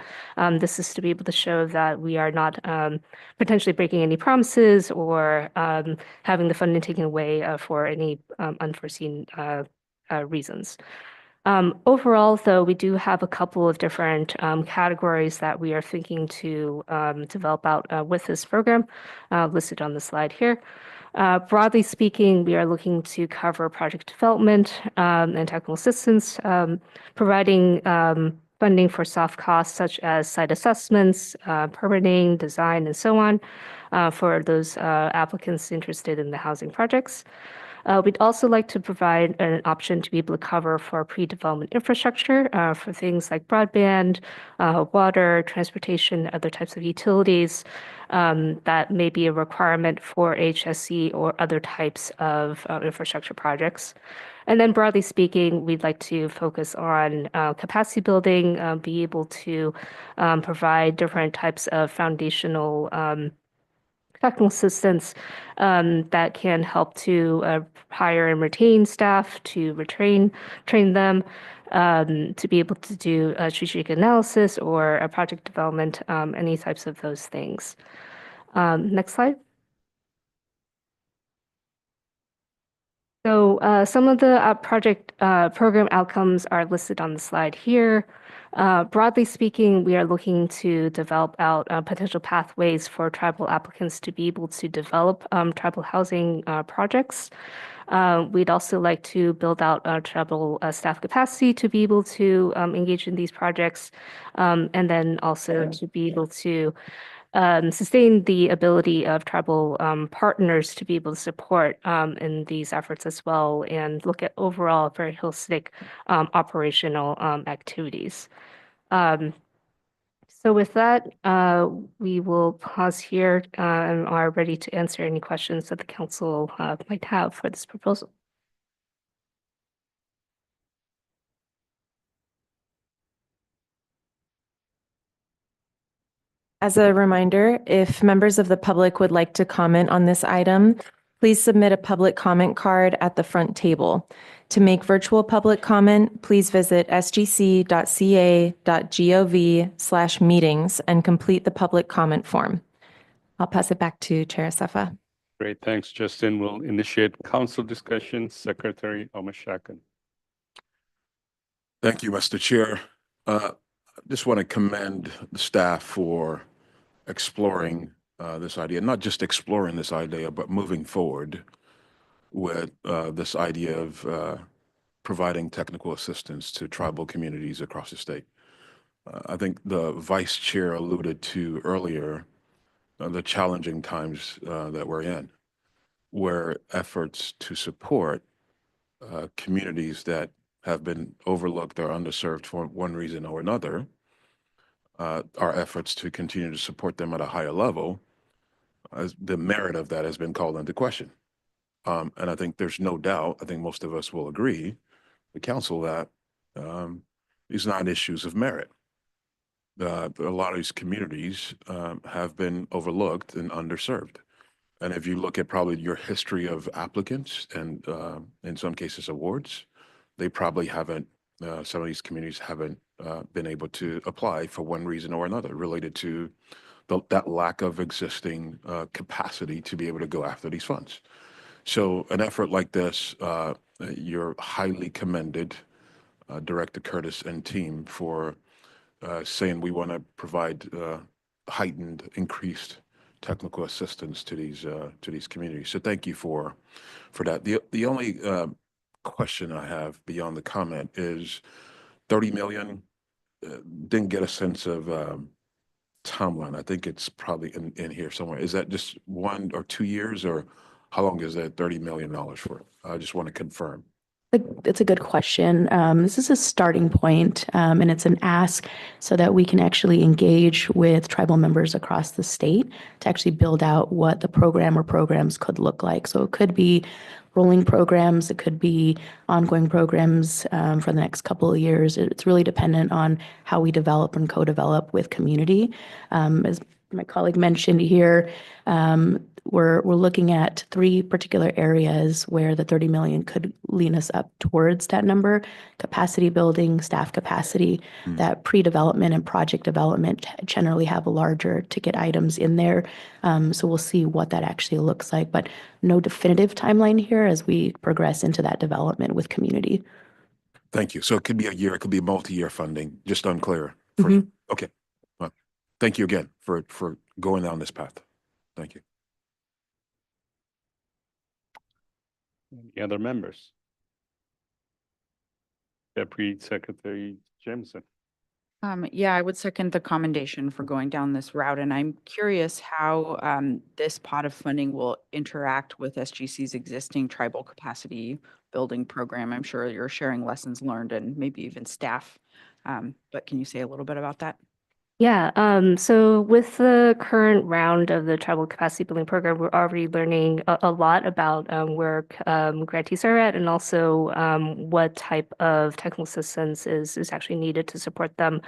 This is to be able to show that we are not potentially breaking any promises or having the funding taken away for any unforeseen reasons. Overall, though, we do have a couple of different categories that we are thinking to develop out with this program listed on the slide here. Broadly speaking, we are looking to cover project development and technical assistance, providing funding for soft costs such as site assessments, permitting, design, and so on for those applicants interested in the housing projects. We'd also like to provide an option to be able to cover for pre-development infrastructure for things like broadband, water, transportation, other types of utilities that may be a requirement for HSC or other types of infrastructure projects. And then broadly speaking, we'd like to focus on capacity building, be able to provide different types of foundational technical assistance that can help to hire and retain staff, to train them, to be able to do a strategic analysis or a project development, any types of those things. Next slide. So some of the project program outcomes are listed on the slide here. Broadly speaking, we are looking to develop out potential pathways for tribal applicants to be able to develop tribal housing projects. We'd also like to build out tribal staff capacity to be able to engage in these projects, and then also to be able to sustain the ability of tribal partners to be able to support in these efforts as well and look at overall very holistic operational activities. So with that, we will pause here and are ready to answer any questions that the council might have for this proposal. As a reminder, if members of the public would like to comment on this item, please submit a public comment card at the front table. To make virtual public comment, please visit sgc.ca.gov/meetings and complete the public comment form. I'll pass it back to Chair Safa. Great, thanks, Justin. We'll initiate council discussion. Secretary Omashakan. Thank you, Mr. Chair. I just want to commend the staff for exploring this idea, not just exploring this idea, but moving forward with this idea of providing technical assistance to tribal communities across the state. I think the vice chair alluded to earlier the challenging times that we're in, where efforts to support communities that have been overlooked or underserved for one reason or another, our efforts to continue to support them at a higher level, the merit of that has been called into question. And I think there's no doubt, I think most of us will agree, the council, that these are not issues of merit. A lot of these communities have been overlooked and underserved. And if you look at probably your history of applicants and in some cases awards, they probably haven't, some of these communities haven't been able to apply for one reason or another related to that lack of existing capacity to be able to go after these funds. So an effort like this, you're highly commended, Director Curtis and team, for saying we want to provide heightened, increased technical assistance to these communities. So thank you for that. The only question I have beyond the comment is 30 million. Didn't get a sense of timeline. I think it's probably in here somewhere. Is that just 1 or 2 years, or how long is that $30 million for? I just want to confirm. It's a good question. This is a starting point, and it's an ask so that we can actually engage with tribal members across the state to actually build out what the program or programs could look like. So it could be rolling programs. It could be ongoing programs for the next couple of years. It's really dependent on how we develop and co-develop with community. As my colleague mentioned here, we're looking at 3 particular areas where the 30 million could lean us up towards that number: capacity building, staff capacity. That pre-development and project development generally have larger ticket items in there. So we'll see what that actually looks like, but no definitive timeline here as we progress into that development with community. Thank you. So it could be a year, it could be multi-year funding, just unclear. Okay. Well, thank you again for going down this path. Thank you. Any other members? Deputy Secretary Jameson. Yeah, I would second the commendation for going down this route, and I'm curious how this pot of funding will interact with SGC's existing tribal capacity building program. I'm sure you're sharing lessons learned and maybe even staff, but can you say a little bit about that? Yeah, so with the current round of the tribal capacity building program, we're already learning a lot about where grantees are at, and also what type of technical assistance is actually needed to support them.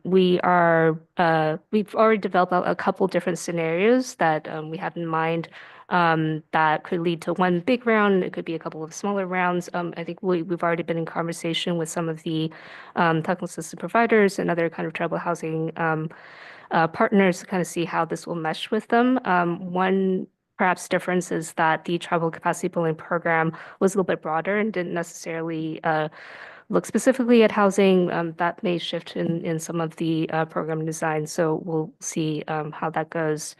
We've already developed a couple different scenarios that we have in mind that could lead to one big round. It could be a couple of smaller rounds. I think we've already been in conversation with some of the technical assistance providers and other kind of tribal housing partners to kind of see how this will mesh with them. One perhaps difference is that the tribal capacity building program was a little bit broader and didn't necessarily look specifically at housing. That may shift in some of the program design. So we'll see how that goes.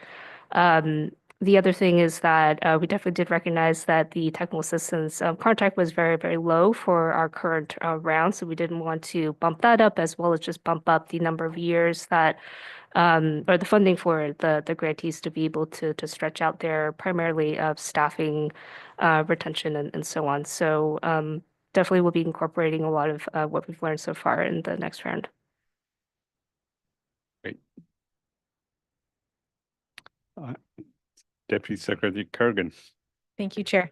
The other thing is that we definitely did recognize that the technical assistance contract was very, very low for our current round. So we didn't want to bump that up, as well as just bump up the number of years that, or the funding for the grantees to be able to stretch out their primarily staffing, retention, and so on. So definitely we'll be incorporating a lot of what we've learned so far in the next round. Great. Deputy Secretary Kurgan. Thank you, Chair.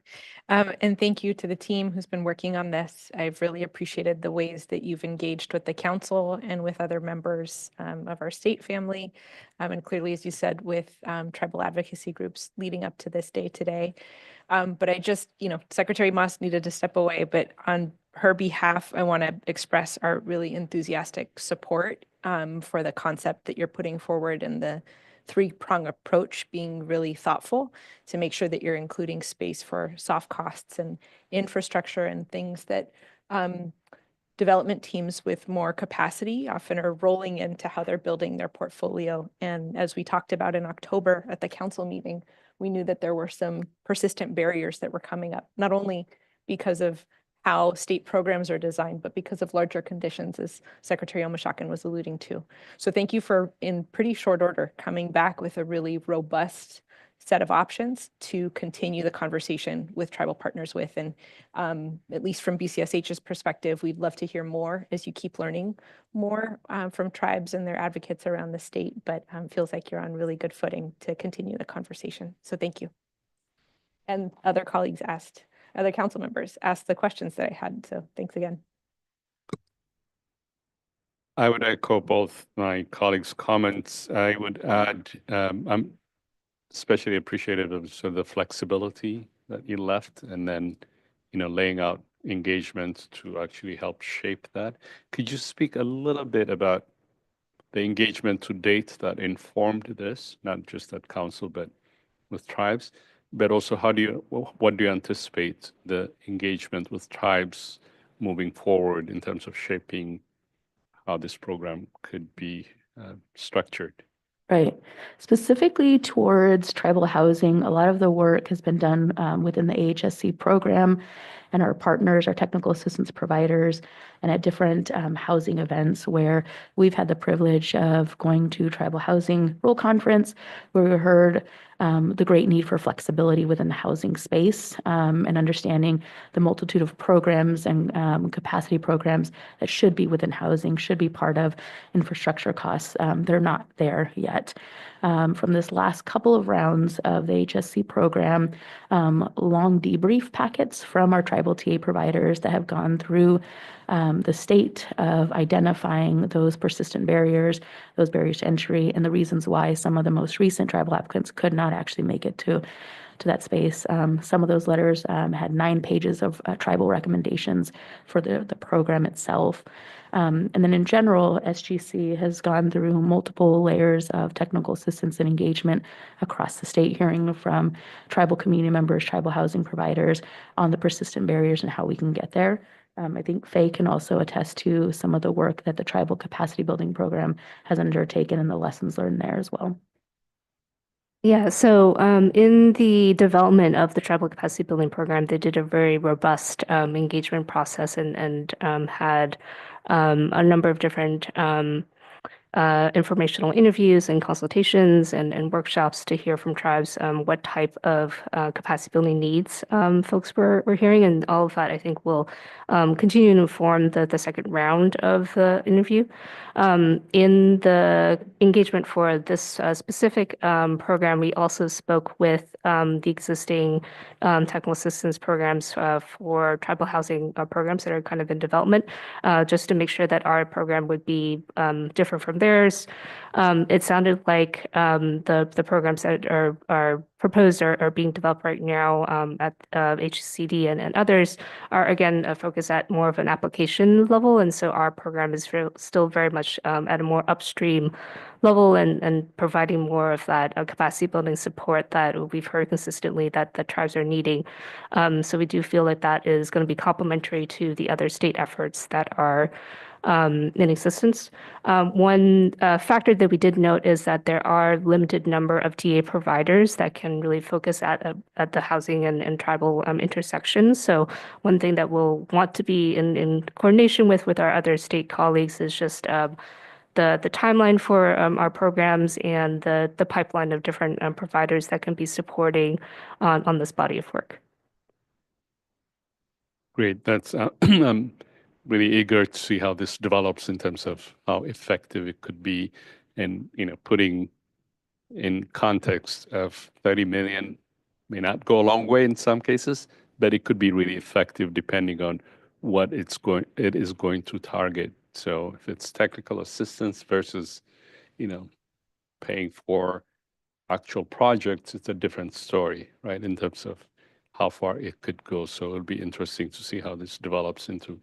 And thank you to the team who's been working on this. I've really appreciated the ways that you've engaged with the council and with other members of our state family. And clearly, as you said, with tribal advocacy groups leading up to this day today. But I just, Secretary Moss needed to step away, but on her behalf, I want to express our really enthusiastic support for the concept that you're putting forward and the 3-prong approach, being really thoughtful to make sure that you're including space for soft costs and infrastructure and things that development teams with more capacity often are rolling into how they're building their portfolio. And as we talked about in October at the council meeting, we knew that there were some persistent barriers that were coming up, not only because of how state programs are designed, but because of larger conditions, as Secretary Omashakin was alluding to. So thank you for, in pretty short order, coming back with a really robust set of options to continue the conversation with tribal partners with. And at least from BCSH's perspective, we'd love to hear more as you keep learning more from tribes and their advocates around the state, but feels like you're on really good footing to continue the conversation. So thank you. And other council members asked the questions that I had. So thanks again. I would echo both my colleagues' comments. I would add, I'm especially appreciative of sort of the flexibility that you left, and then, laying out engagements to actually help shape that. Could you speak a little bit about the engagement to date that informed this, not just at council, but with tribes? But also, what do you anticipate the engagement with tribes moving forward in terms of shaping how this program could be structured? Right. Specifically towards tribal housing, a lot of the work has been done within the AHSC program and our partners, our technical assistance providers, and at different housing events where we've had the privilege of going to tribal housing role conference, where we heard the great need for flexibility within the housing space and understanding the multitude of programs and capacity programs that should be within housing, should be part of infrastructure costs. They're not there yet. from this last couple of rounds of the HSC program, long debrief packets from our tribal TA providers that have gone through the state of identifying those persistent barriers, those barriers to entry, and the reasons why some of the most recent tribal applicants could not actually make it to that space. Some of those letters had 9 pages of tribal recommendations for the program itself. And then in general, SGC has gone through multiple layers of technical assistance and engagement across the state, hearing from tribal community members, tribal housing providers on the persistent barriers and how we can get there. I think Faye can also attest to some of the work that the Tribal Capacity Building Program has undertaken and the lessons learned there as well. Yeah, so in the development of the Tribal Capacity Building Program, they did a very robust engagement process and had a number of different informational interviews and consultations and workshops to hear from tribes what type of capacity building needs folks were hearing. And all of that, I think, will continue to inform the second round of the interview. In the engagement for this specific program, we also spoke with the existing technical assistance programs for tribal housing programs that are kind of in development, just to make sure that our program would be different from theirs. It sounded like the programs that are proposed are being developed right now at HCD and others are, again, focused at more of an application level. And so our program is still very much at a more upstream level and providing more of that capacity building support that we've heard consistently that the tribes are needing. So we do feel like that is going to be complementary to the other state efforts that are in existence. One factor that we did note is that there are limited number of TA providers that can really focus at the housing and tribal intersections. So one thing that we'll want to be in coordination with our other state colleagues is just the timeline for our programs and the pipeline of different providers that can be supporting on this body of work. Great. That's I'm really eager to see how this develops in terms of how effective it could be, and putting in context of 30 million may not go a long way in some cases, but it could be really effective depending on what it is going to target. So if it's technical assistance versus, paying for actual projects, it's a different story, right? In terms of how far it could go. So it'll be interesting to see how this develops into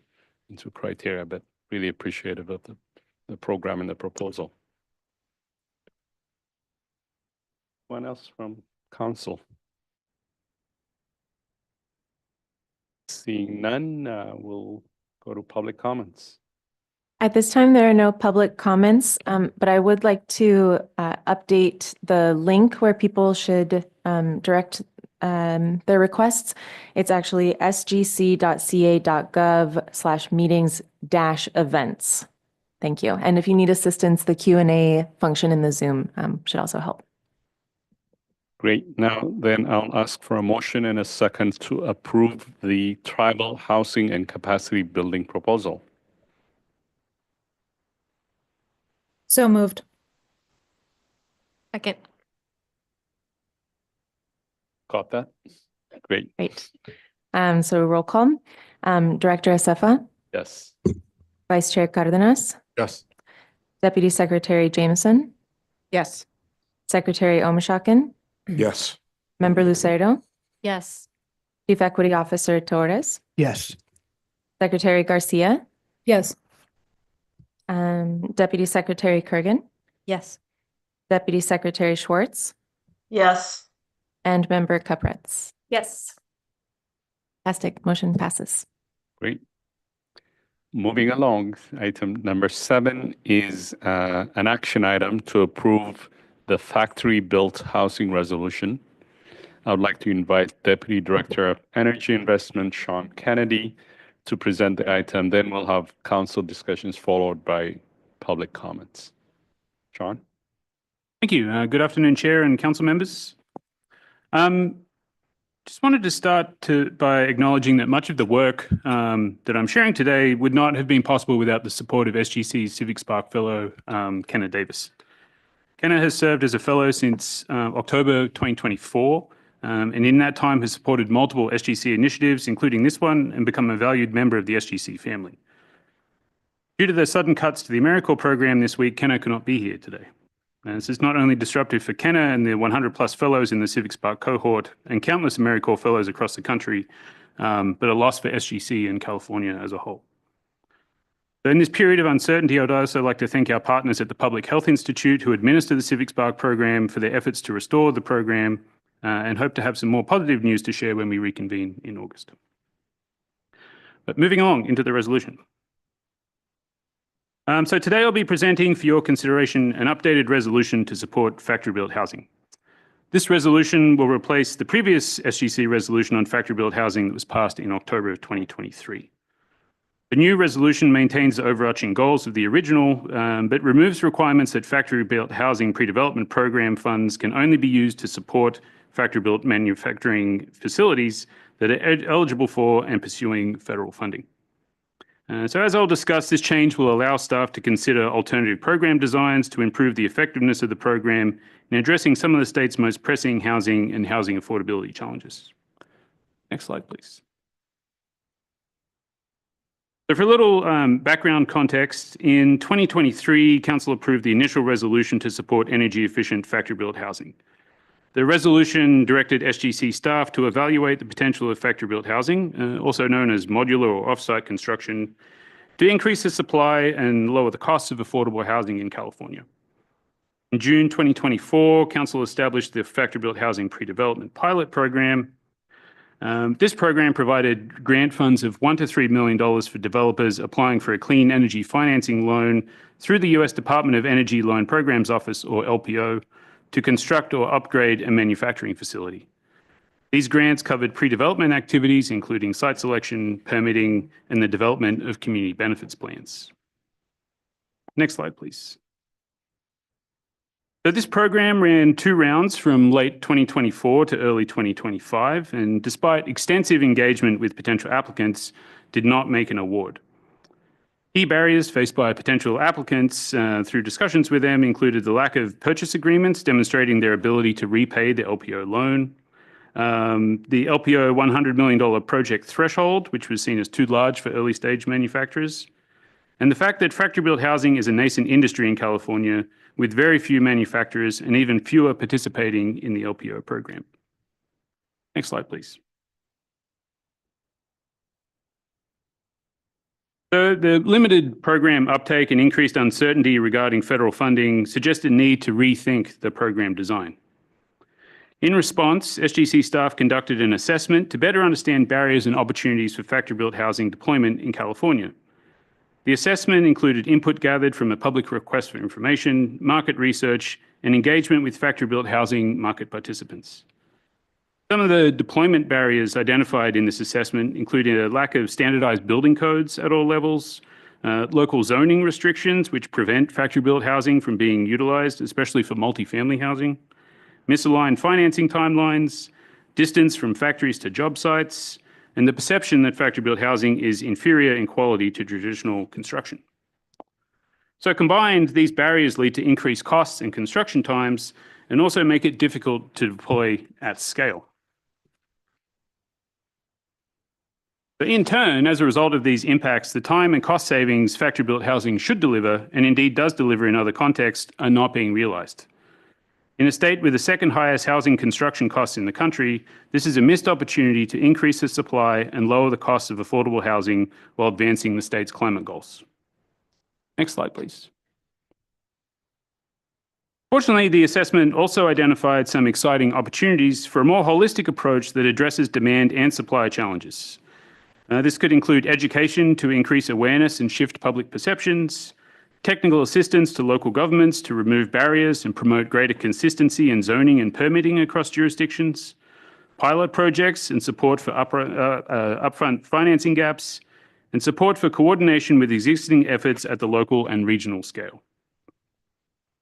criteria, but really appreciative of the program and the proposal. Anyone else from council? Seeing none, we'll go to public comments. At this time, there are no public comments, but I would like to update the link where people should direct their requests. It's actually sgc.ca.gov/meetings-events. Thank you. And if you need assistance, the Q&A function in the Zoom should also help. Great. Now, then I'll ask for a motion and a second to approve the tribal housing and capacity building proposal. So moved. Second. Got that? Great. Great. So roll call. Director Acefa, Yes. Vice Chair Cardenas, Yes. Deputy Secretary Jameson, Yes. Secretary Omashakin, Yes. Member Lucerdo, Yes. Chief Equity Officer Torres, Yes. Secretary Garcia, Yes. Deputy Secretary Kurgan, Yes. Deputy Secretary Schwartz, Yes. and Member Capretz. Yes. Fantastic. Motion passes. Great. Moving along, item number 7 is an action item to approve the factory-built housing resolution. I would like to invite Deputy Director of Energy Investment, Sean Kennedy, to present the item. Then we'll have council discussions followed by public comments. Sean? Thank you. Good afternoon, Chair and council members. Just wanted to start by acknowledging that much of the work that I'm sharing today would not have been possible without the support of SGC's Civic Spark Fellow, Kenneth Davis. Kenna has served as a fellow since October 2024, and in that time has supported multiple SGC initiatives, including this one, and become a valued member of the SGC family. Due to the sudden cuts to the AmeriCorps program this week, Kenna could not be here today. And this is not only disruptive for Kenna and the 100+ fellows in the Civic Spark cohort and countless AmeriCorps fellows across the country, but a loss for SGC and California as a whole. So in this period of uncertainty, I would also like to thank our partners at the Public Health Institute who administer the Civic Spark program for their efforts to restore the program, and hope to have some more positive news to share when we reconvene in August. But moving on into the resolution. So today I'll be presenting for your consideration an updated resolution to support factory-built housing. This resolution will replace the previous SGC resolution on factory-built housing that was passed in October of 2023. The new resolution maintains the overarching goals of the original, but removes requirements that factory-built housing pre-development program funds can only be used to support factory-built manufacturing facilities that are eligible for and pursuing federal funding. So as I'll discuss, this change will allow staff to consider alternative program designs to improve the effectiveness of the program in addressing some of the state's most pressing housing and housing affordability challenges. Next slide, please. So for a little background context, in 2023, Council approved the initial resolution to support energy-efficient factory-built housing. The resolution directed SGC staff to evaluate the potential of factory-built housing, also known as modular or off-site construction, to increase the supply and lower the costs of affordable housing in California. In June 2024, Council established the Factory-Built Housing Pre-Development Pilot Program. This program provided grant funds of $1 to $3 million for developers applying for a clean energy financing loan through the U.S. Department of Energy Loan Programs Office, or LPO, to construct or upgrade a manufacturing facility. These grants covered pre-development activities, including site selection, permitting, and the development of community benefits plans. Next slide, please. So this program ran 2 rounds from late 2024 to early 2025, and despite extensive engagement with potential applicants, did not make an award. Key barriers faced by potential applicants through discussions with them included the lack of purchase agreements demonstrating their ability to repay the LPO loan, the LPO $100 million project threshold, which was seen as too large for early stage manufacturers, and the fact that factory-built housing is a nascent industry in California with very few manufacturers and even fewer participating in the LPO program. Next slide, please. So the limited program uptake and increased uncertainty regarding federal funding suggest a need to rethink the program design. In response, SGC staff conducted an assessment to better understand barriers and opportunities for factory-built housing deployment in California. The assessment included input gathered from a public request for information, market research, and engagement with factory-built housing market participants. Some of the deployment barriers identified in this assessment included a lack of standardized building codes at all levels, local zoning restrictions which prevent factory-built housing from being utilized, especially for multifamily housing, misaligned financing timelines, distance from factories to job sites, and the perception that factory-built housing is inferior in quality to traditional construction. So combined, these barriers lead to increased costs and construction times and also make it difficult to deploy at scale. But in turn, as a result of these impacts, the time and cost savings factory-built housing should deliver, and indeed does deliver in other contexts, are not being realized. In a state with the second highest housing construction costs in the country, this is a missed opportunity to increase the supply and lower the cost of affordable housing while advancing the state's climate goals. Next slide, please. Fortunately, the assessment also identified some exciting opportunities for a more holistic approach that addresses demand and supply challenges. This could include education to increase awareness and shift public perceptions, technical assistance to local governments to remove barriers and promote greater consistency in zoning and permitting across jurisdictions, pilot projects and support for upfront financing gaps, and support for coordination with existing efforts at the local and regional scale.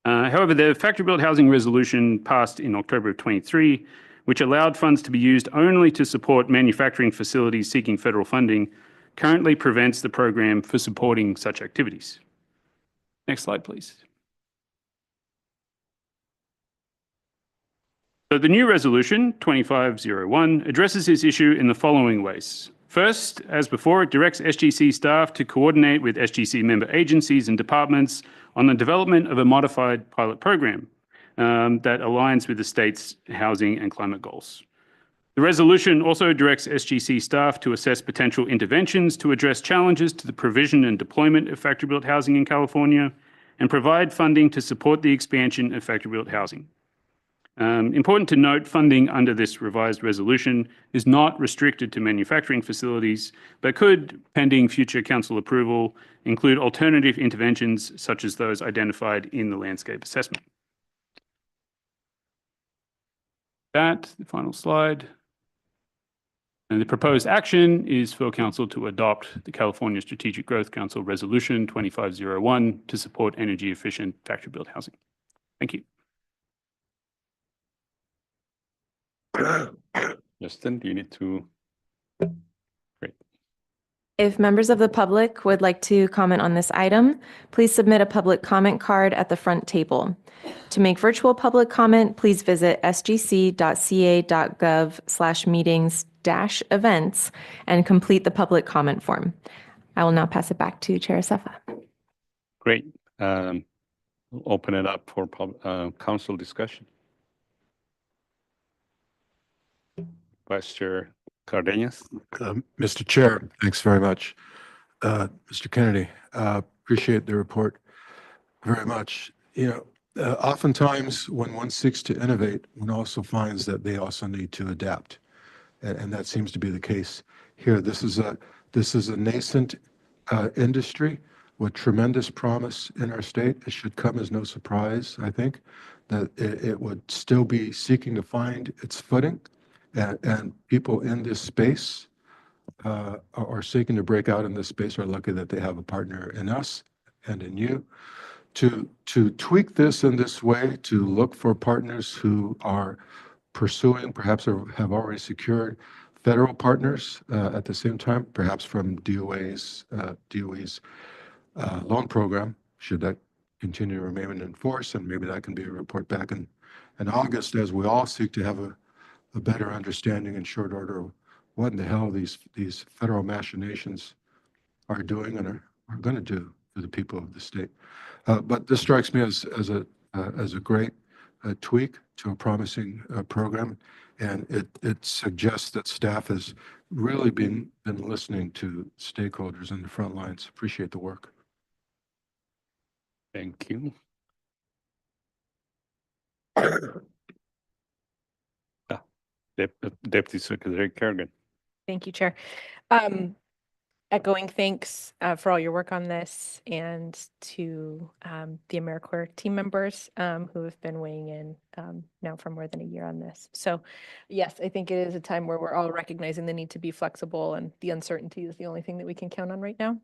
However, the factory-built housing resolution passed in October of 23, which allowed funds to be used only to support manufacturing facilities seeking federal funding, currently prevents the program for supporting such activities. Next slide, please. So the new resolution, 2501, addresses this issue in the following ways. First, as before, it directs SGC staff to coordinate with SGC member agencies and departments on the development of a modified pilot program that aligns with the state's housing and climate goals. The resolution also directs SGC staff to assess potential interventions to address challenges to the provision and deployment of factory-built housing in California and provide funding to support the expansion of factory-built housing. Important to note, funding under this revised resolution is not restricted to manufacturing facilities, but could, pending future council approval, include alternative interventions such as those identified in the landscape assessment. That, the final slide. And the proposed action is for Council to adopt the California Strategic Growth Council Resolution 2501 to support energy efficient factory-built housing. Thank you. Justin, do you need to? Great. If members of the public would like to comment on this item, please submit a public comment card at the front table. To make virtual public comment, please visit sgc.ca.gov/meetings-events and complete the public comment form. I will now pass it back to Chair Acefa. Great. We'll open it up for council discussion. Vice Chair Cardenas. Mr. Chair, thanks very much. Mr. Kennedy, appreciate the report very much. Oftentimes when one seeks to innovate, one also finds that they also need to adapt. And that seems to be the case here. This is a nascent industry with tremendous promise in our state. It should come as no surprise, I think, that it would still be seeking to find its footing. And people in this space are seeking to break out in this space are lucky that they have a partner in us and in you. To tweak this in this way, to look for partners who are pursuing, perhaps have already secured federal partners at the same time, perhaps from DOE's loan program, should that continue to remain in force, and maybe that can be a report back in August as we all seek to have a better understanding in short order of what in the hell these federal machinations are doing and are going to do for the people of the state. But this strikes me as a great tweak to a promising program, and it suggests that staff has really been listening to stakeholders in the front lines. Appreciate the work. Thank you. Deputy Secretary Kerrigan. Thank you, Chair. Echoing thanks for all your work on this, and to the AmeriCorps team members who have been weighing in now for more than a year on this. So yes, I think it is a time where we're all recognizing the need to be flexible, and the uncertainty is the only thing that we can count on right now.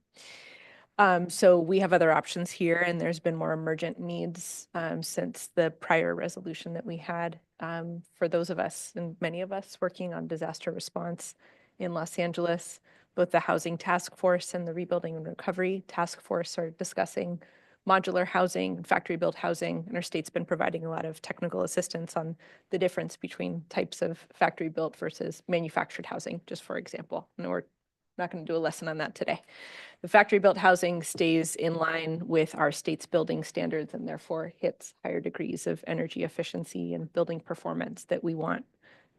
So we have other options here, and there's been more emergent needs since the prior resolution that we had for those of us, and many of us, working on disaster response in Los Angeles. Both the Housing Task Force and the Rebuilding and Recovery Task Force are discussing modular housing, factory-built housing, and our state's been providing a lot of technical assistance on the difference between types of factory-built versus manufactured housing, just for example. And we're not going to do a lesson on that today. The factory-built housing stays in line with our state's building standards, and therefore hits higher degrees of energy efficiency and building performance that we want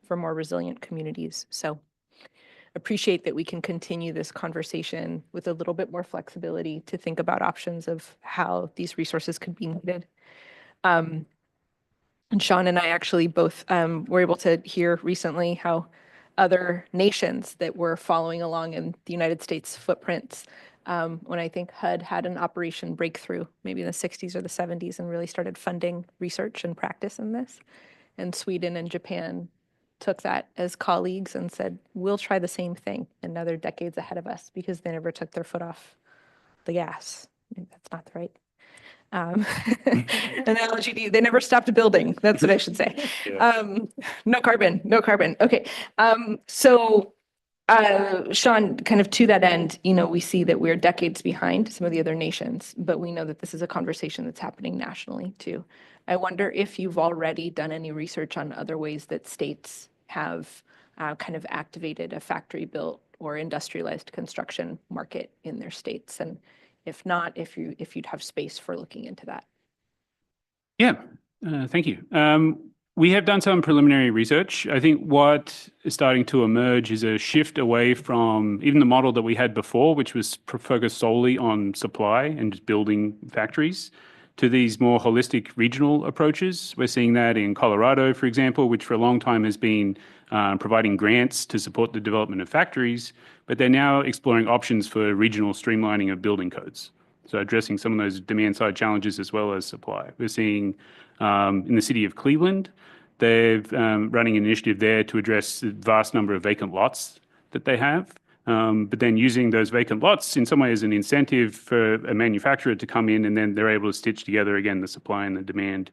for more resilient communities. So appreciate that we can continue this conversation with a little bit more flexibility to think about options of how these resources could be needed. And Sean and I actually both were able to hear recently how other nations that were following along in the United States footprints, when I think HUD had an Operation Breakthrough, maybe in the 60s or the 70s, and really started funding research and practice in this. And Sweden and Japan took that as colleagues and said, we'll try the same thing, and now they're decades ahead of us because they never took their foot off the gas. Maybe that's not the right analogy. They never stopped building. That's what I should say. Yeah. No carbon. Okay. So Sean, kind of to that end, we see that we're decades behind some of the other nations, but we know that this is a conversation that's happening nationally too. I wonder if you've already done any research on other ways that states have kind of activated a factory-built or industrialized construction market in their states, and if not, if you'd have space for looking into that. Yeah, thank you. We have done some preliminary research. I think what is starting to emerge is a shift away from even the model that we had before, which was focused solely on supply and just building factories, to these more holistic regional approaches. We're seeing that in Colorado, for example, which for a long time has been providing grants to support the development of factories, but they're now exploring options for regional streamlining of building codes. So addressing some of those demand side challenges as well as supply. We're seeing in the city of Cleveland, they're running an initiative there to address the vast number of vacant lots that they have. But then using those vacant lots in some way as an incentive for a manufacturer to come in, and then they're able to stitch together again the supply and the demand.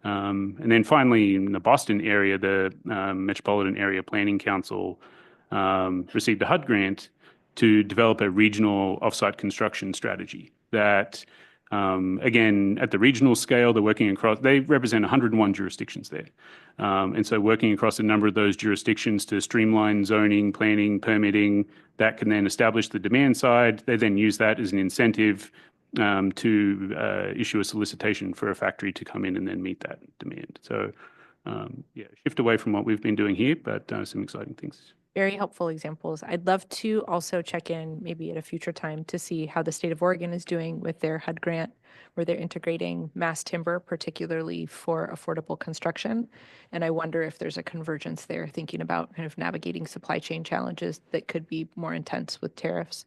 And then finally, in the Boston area, the Metropolitan Area Planning Council received a HUD grant to develop a regional offsite construction strategy that, again, at the regional scale, they're working across, they represent 101 jurisdictions there. And so working across a number of those jurisdictions to streamline zoning, planning, permitting, that can then establish the demand side. They then use that as an incentive to issue a solicitation for a factory to come in and then meet that demand. So yeah, shift away from what we've been doing here, but some exciting things. Very helpful examples. I'd love to also check in maybe at a future time to see how the state of Oregon is doing with their HUD grant, where they're integrating mass timber, particularly for affordable construction. And I wonder if there's a convergence there, thinking about kind of navigating supply chain challenges that could be more intense with tariffs.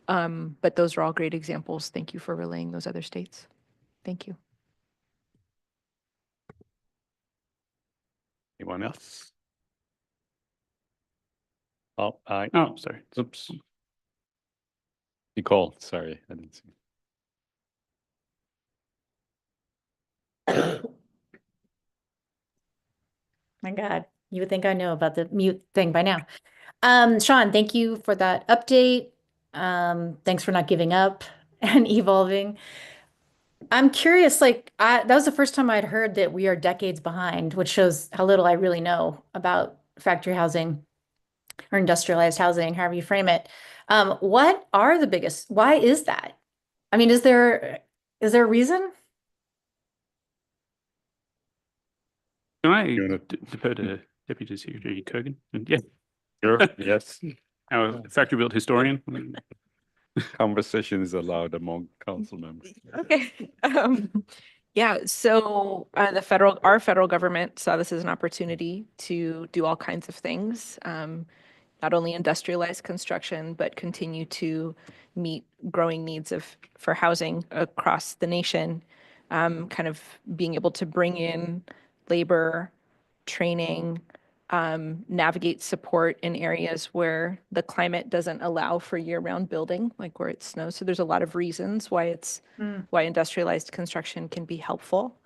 But those are all great examples. Thank you for relaying those other states. Thank you. Anyone else? Oh, sorry. Oops. Nicole, sorry, I didn't see. My God, you would think I know about the mute thing by now. Sean, thank you for that update. Thanks for not giving up and evolving. I'm curious, that was the first time I'd heard that we are decades behind, which shows how little I really know about factory housing or industrialized housing, however you frame it. What are the biggest, why is that? I mean, is there a reason? Can I defer to Deputy Secretary Kogan? Yeah. Sure, yes. Our factory-built historian. Conversation is allowed among council members. Okay. Yeah, so our federal government saw this as an opportunity to do all kinds of things, not only industrialize construction, but continue to meet growing needs for housing across the nation, kind of being able to bring in labor, training, navigate support in areas where the climate doesn't allow for year-round building, like where it snows. So there's a lot of reasons why why industrialized construction can be helpful.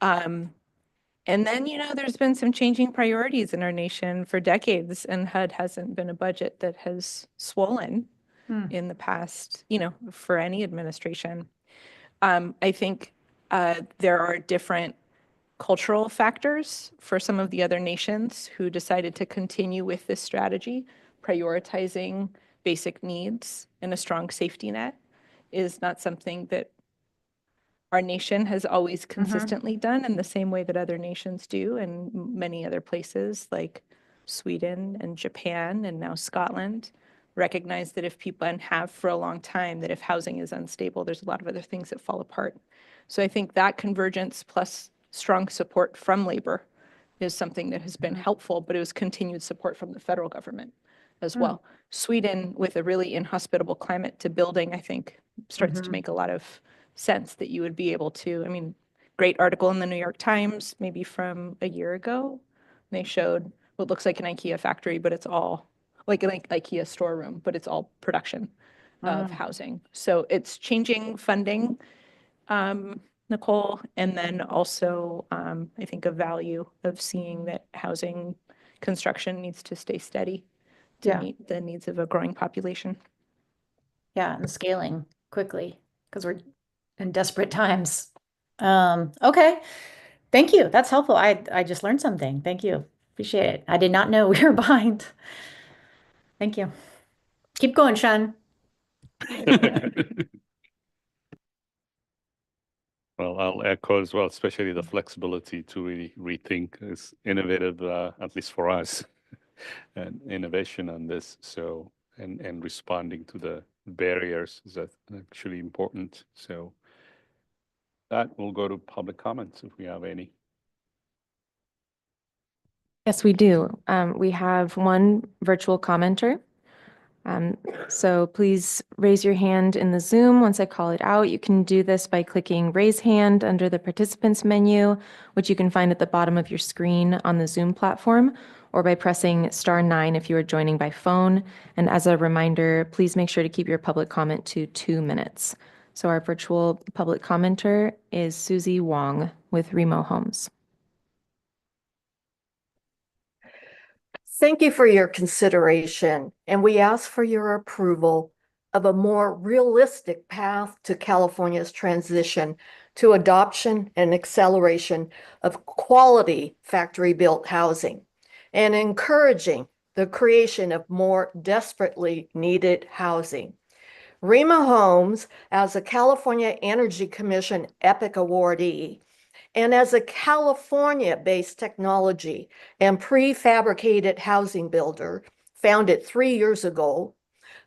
And then, there's been some changing priorities in our nation for decades, and HUD hasn't been a budget that has swollen in the past, for any administration. I think there are different cultural factors for some of the other nations who decided to continue with this strategy. Prioritizing basic needs and a strong safety net is not something that our nation has always consistently done in the same way that other nations do, and many other places like Sweden and Japan and now Scotland recognize that if people, and have for a long time, that if housing is unstable, there's a lot of other things that fall apart. So I think that convergence plus strong support from labor is something that has been helpful, but it was continued support from the federal government as well. Sweden, with a really inhospitable climate to building, I think starts to make a lot of sense that you would be able to, great article in the New York Times, maybe from a year ago. They showed what looks like an IKEA factory, but it's all like an IKEA storeroom, but it's all production of housing. So it's changing funding, Nicole, and then also I think a value of seeing that housing construction needs to stay steady to Yeah. meet the needs of a growing population. Yeah, and scaling quickly because we're in desperate times. Okay. Thank you. That's helpful. I just learned something. Thank you. Appreciate it. I did not know we were behind. Thank you. Keep going, Sean. Well, I'll echo as well, especially the flexibility to really rethink is innovative, at least for us, and innovation on this. So, and responding to the barriers is actually important. So that will go to public comments if we have any. Yes, we do. We have one virtual commenter. So please raise your hand in the Zoom once I call it out. You can do this by clicking raise hand under the participants menu, which you can find at the bottom of your screen on the Zoom platform, or by pressing *9 if you are joining by phone. And as a reminder, please make sure to keep your public comment to 2 minutes. So our virtual public commenter is Susie Wong with Remo Homes. Thank you for your consideration, and we ask for your approval of a more realistic path to California's transition to adoption and acceleration of quality factory-built housing, and encouraging the creation of more desperately needed housing. Remo Homes, as a California Energy Commission EPIC awardee, and as a California-based technology and prefabricated housing builder founded 3 years ago,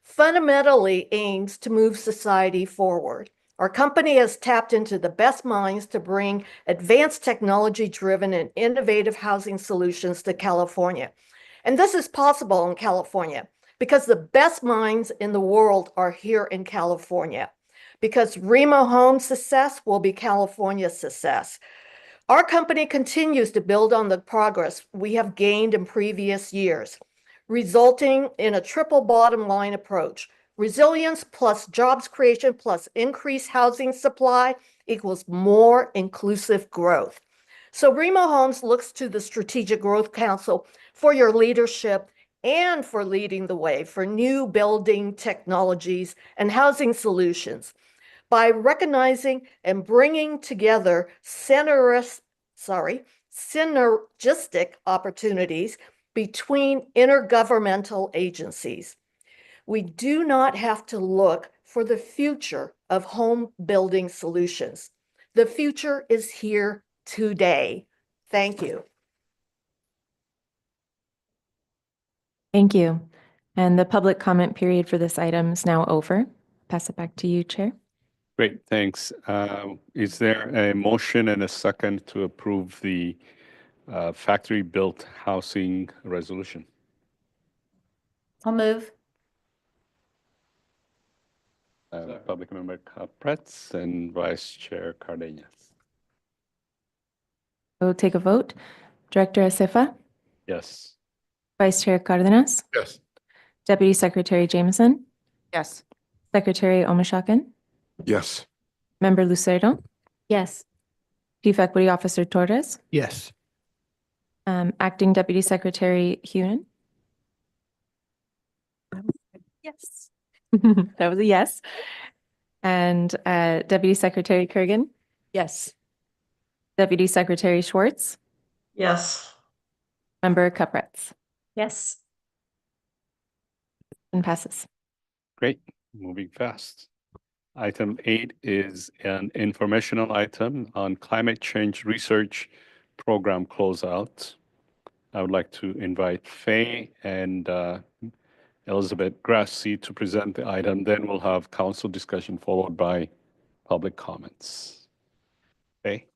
fundamentally aims to move society forward. Our company has tapped into the best minds to bring advanced technology-driven and innovative housing solutions to California. And this is possible in California because the best minds in the world are here in California. Because Remo Homes' success will be California's success. Our company continues to build on the progress we have gained in previous years, resulting in a triple bottom line approach. Resilience plus jobs creation plus increased housing supply equals more inclusive growth. So Remo Homes looks to the Strategic Growth Council for your leadership and for leading the way for new building technologies and housing solutions. By recognizing and bringing together synergistic opportunities between intergovernmental agencies. We do not have to look for the future of home building solutions. The future is here today. Thank you. Thank you. And the public comment period for this item is now over. Pass it back to you, Chair. Great, thanks. Is there a motion and a second to approve the factory-built housing resolution? I'll move. Public Member Capretz and Vice Chair Cardenas. We'll take a vote. Director Acefa? Yes. Vice Chair Cardenas? Yes. Deputy Secretary Jameson? Yes. Secretary Omishakin? Yes. Member Lucero? Yes. Chief Equity Officer Torres? Yes. Acting Deputy Secretary Hunan? Yes. That was a yes. And Deputy Secretary Kurgan? Yes. Deputy Secretary Schwartz? Yes. Member Capretz? Yes. And passes. Great, moving fast. Item 8 is an informational item on climate change research program closeout. I would like to invite Faye and Elizabeth Grassi to present the item. Then we'll have council discussion followed by public comments. Faye?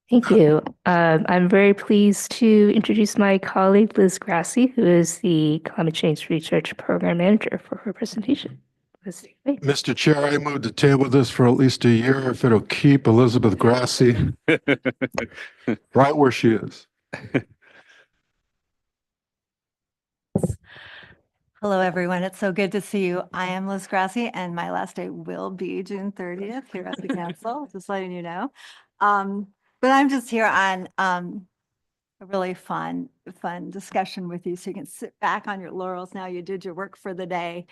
Thank you. I'm very pleased to introduce my colleague, Liz Grassi, who is the Climate Change Research Program Manager, for her presentation. Liz, take it away. Mr. Chair, I move to table this for at least a year if it'll keep Elizabeth Grassi right where she is. Hello, everyone. It's so good to see you. I am Liz Grassi, and my last day will be June 30th here at the council, just letting you know. But I'm just here on a really fun discussion with you. So you can sit back on your laurels now. You did your work for the day,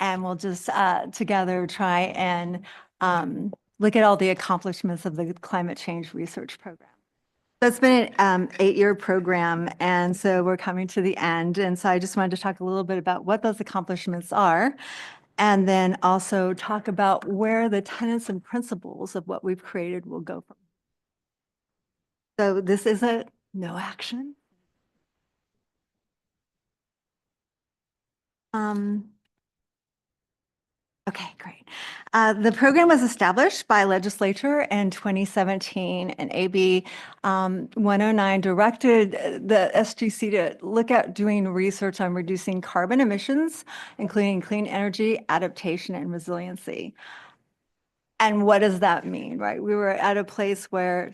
and we'll just together try and look at all the accomplishments of the climate change research program. So it's been an 8-year program, and so we're coming to the end. And so I just wanted to talk a little bit about what those accomplishments are, and then also talk about where the tenets and principles of what we've created will go from. So this is a no action. Okay, great. The program was established by legislature in 2017, and AB 109 directed the SGC to look at doing research on reducing carbon emissions, including clean energy, adaptation, and resiliency. And what does that mean, right? We were at a place where,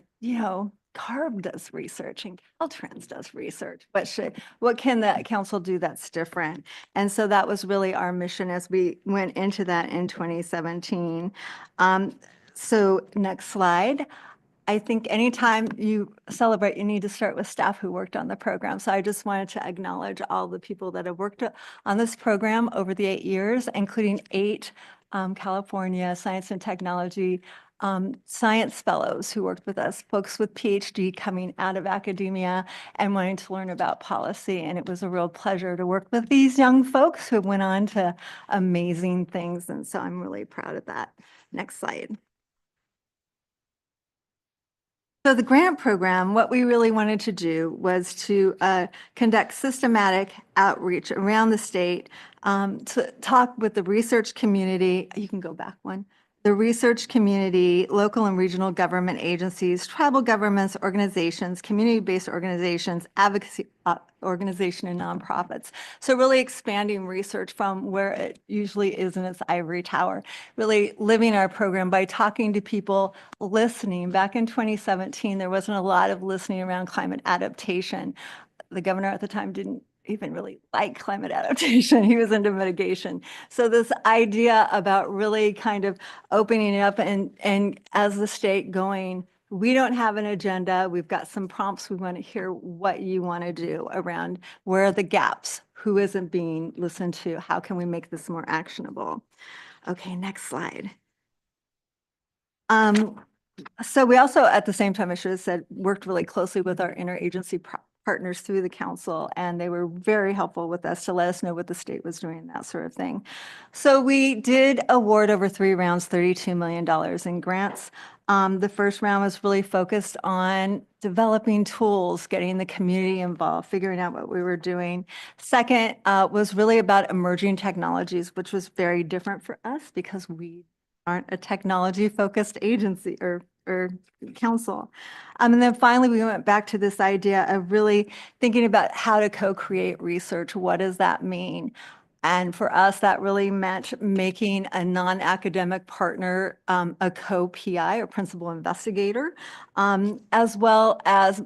CARB does research and Caltrans does research. What can the council do that's different? And so that was really our mission as we went into that in 2017. So next slide. I think anytime you celebrate, you need to start with staff who worked on the program. So I just wanted to acknowledge all the people that have worked on this program over the 8 years, including 8 California Science and Technology science fellows who worked with us, folks with PhD coming out of academia and wanting to learn about policy. And it was a real pleasure to work with these young folks who went on to amazing things. And so I'm really proud of that. Next slide. So the grant program, what we really wanted to do was to conduct systematic outreach around the state to talk with the research community. You can go back one. The research community, local and regional government agencies, tribal governments, organizations, community-based organizations, advocacy organization, and nonprofits. So really expanding research from where it usually is in its ivory tower, really living our program by talking to people, listening. Back in 2017, there wasn't a lot of listening around climate adaptation. The governor at the time didn't even really like climate adaptation. He was into mitigation. So this idea about really kind of opening it up and as the state going, we don't have an agenda. We've got some prompts. We want to hear what you want to do around where are the gaps, who isn't being listened to, how can we make this more actionable? Okay, next slide. So we also, at the same time, I should have said, worked really closely with our interagency partners through the council, and they were very helpful with us to let us know what the state was doing, that sort of thing. So we did award over 3 rounds, $32 million in grants. The first round was really focused on developing tools, getting the community involved, figuring out what we were doing. Second was really about emerging technologies, which was very different for us because we aren't a technology-focused agency or council. And then finally, we went back to this idea of really thinking about how to co-create research. What does that mean? And for us, that really meant making a non-academic partner a co-PI or principal investigator, as well as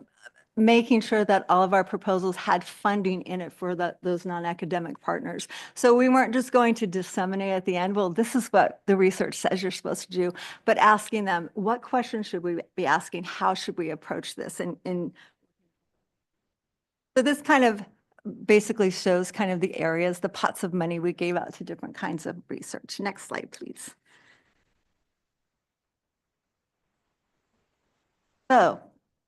making sure that all of our proposals had funding in it for those non-academic partners. So we weren't just going to disseminate at the end, well, this is what the research says you're supposed to do, but asking them, what questions should we be asking? How should we approach this? And so this kind of basically shows kind of the areas, the pots of money we gave out to different kinds of research. Next slide, please. So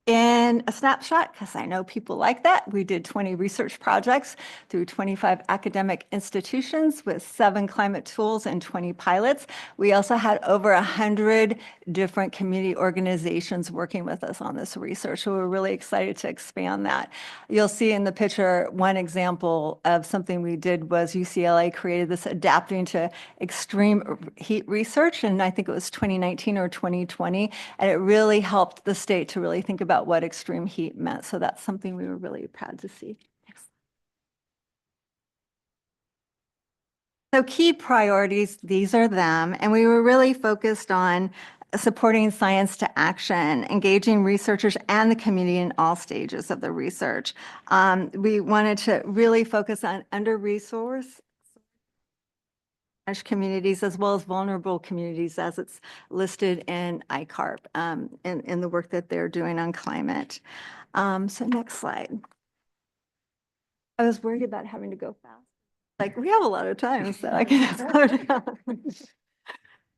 in a snapshot, because I know people like that, we did 20 research projects through 25 academic institutions with 7 climate tools and 20 pilots. We also had over 100 different community organizations working with us on this research. So we're really excited to expand that. You'll see in the picture, one example of something we did was UCLA created this adapting to extreme heat research, and I think it was 2019 or 2020, and it really helped the state to really think about what extreme heat meant. So that's something we were really proud to see. Next. So key priorities, these are them. And we were really focused on supporting science to action, engaging researchers and the community in all stages of the research. We wanted to really focus on under-resourced communities as well as vulnerable communities as it's listed in ICARP in the work that they're doing on climate. So next slide. I was worried about having to go fast. Like, we have a lot of time, so I can slow down.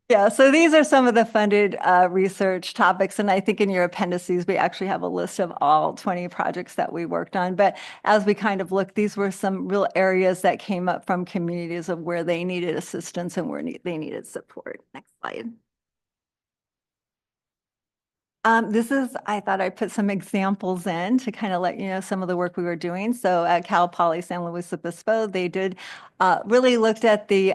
Yeah, so these are some of the funded research topics, and I think in your appendices, we actually have a list of all 20 projects that we worked on. But as we kind of look, these were some real areas that came up from communities of where they needed assistance and where they needed support. Next slide. I thought I put some examples in to kind of let you know some of the work we were doing. So at Cal Poly San Luis Obispo, they did really looked at the,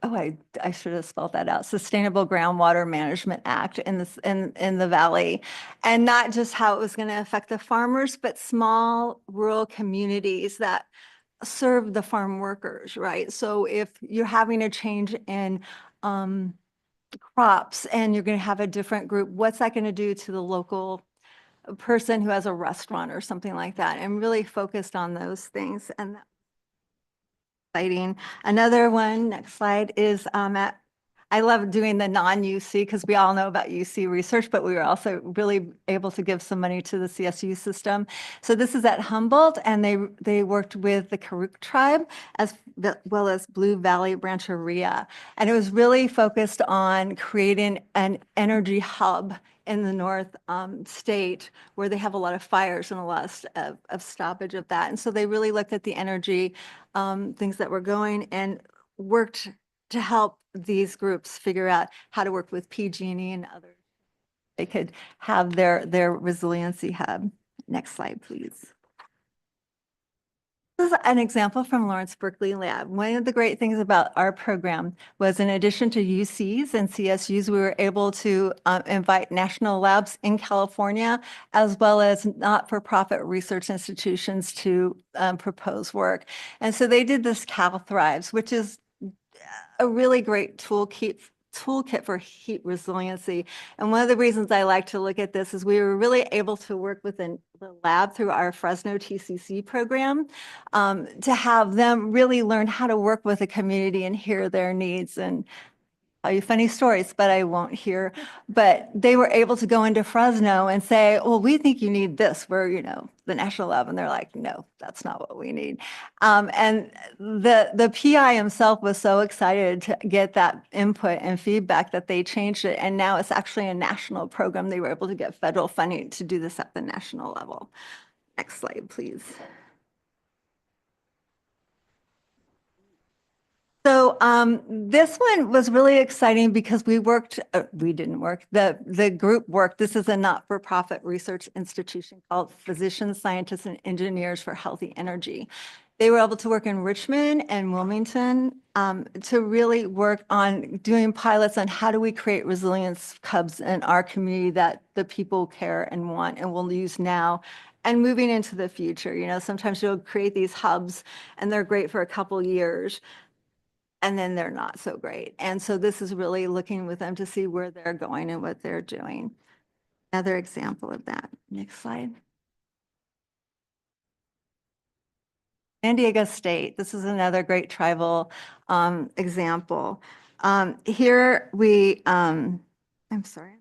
I should have spelled that out, Sustainable Groundwater Management Act in the Valley. And not just how it was going to affect the farmers, but small rural communities that serve the farm workers, right? So if you're having a change in crops and you're going to have a different group, what's that going to do to the local person who has a restaurant or something like that? And really focused on those things. And that's exciting. Another one, next slide, is I love doing the non-UC because we all know about UC research, but we were also really able to give some money to the CSU system. So this is at Humboldt, and they worked with the Karuk tribe as well as Blue Valley Rancheria. And it was really focused on creating an energy hub in the North state where they have a lot of fires and a lot of stoppage of that. And so they really looked at the energy things that were going and worked to help these groups figure out how to work with PG&E and others. They could have their resiliency hub. Next slide, please. This is an example from Lawrence Berkeley Lab. One of the great things about our program was, in addition to UCs and CSUs, we were able to invite national labs in California, as well as not-for-profit research institutions to propose work. And so they did this Cal Thrives, which is a really great toolkit for heat resiliency. And one of the reasons I like to look at this is we were really able to work within the lab through our Fresno TCC program to have them really learn how to work with a community and hear their needs. And tell you funny stories, but I won't hear. But they were able to go into Fresno and say, well, we think you need this. We're, the national lab. And they're like, no, that's not what we need. And the PI himself was so excited to get that input and feedback that they changed it. And now it's actually a national program. They were able to get federal funding to do this at the national level. Next slide, please. So this one was really exciting because we didn't work, the group worked. This is a not-for-profit research institution called Physicians, Scientists, and Engineers for Healthy Energy. They were able to work in Richmond and Wilmington to really work on doing pilots on how do we create resilience hubs in our community that the people care and want and will use now. And moving into the future, sometimes you'll create these hubs and they're great for a couple years, and then they're not so great. And so this is really looking with them to see where they're going and what they're doing. Another example of that. Next slide. San Diego State. This is another great tribal example. Here we, I'm sorry.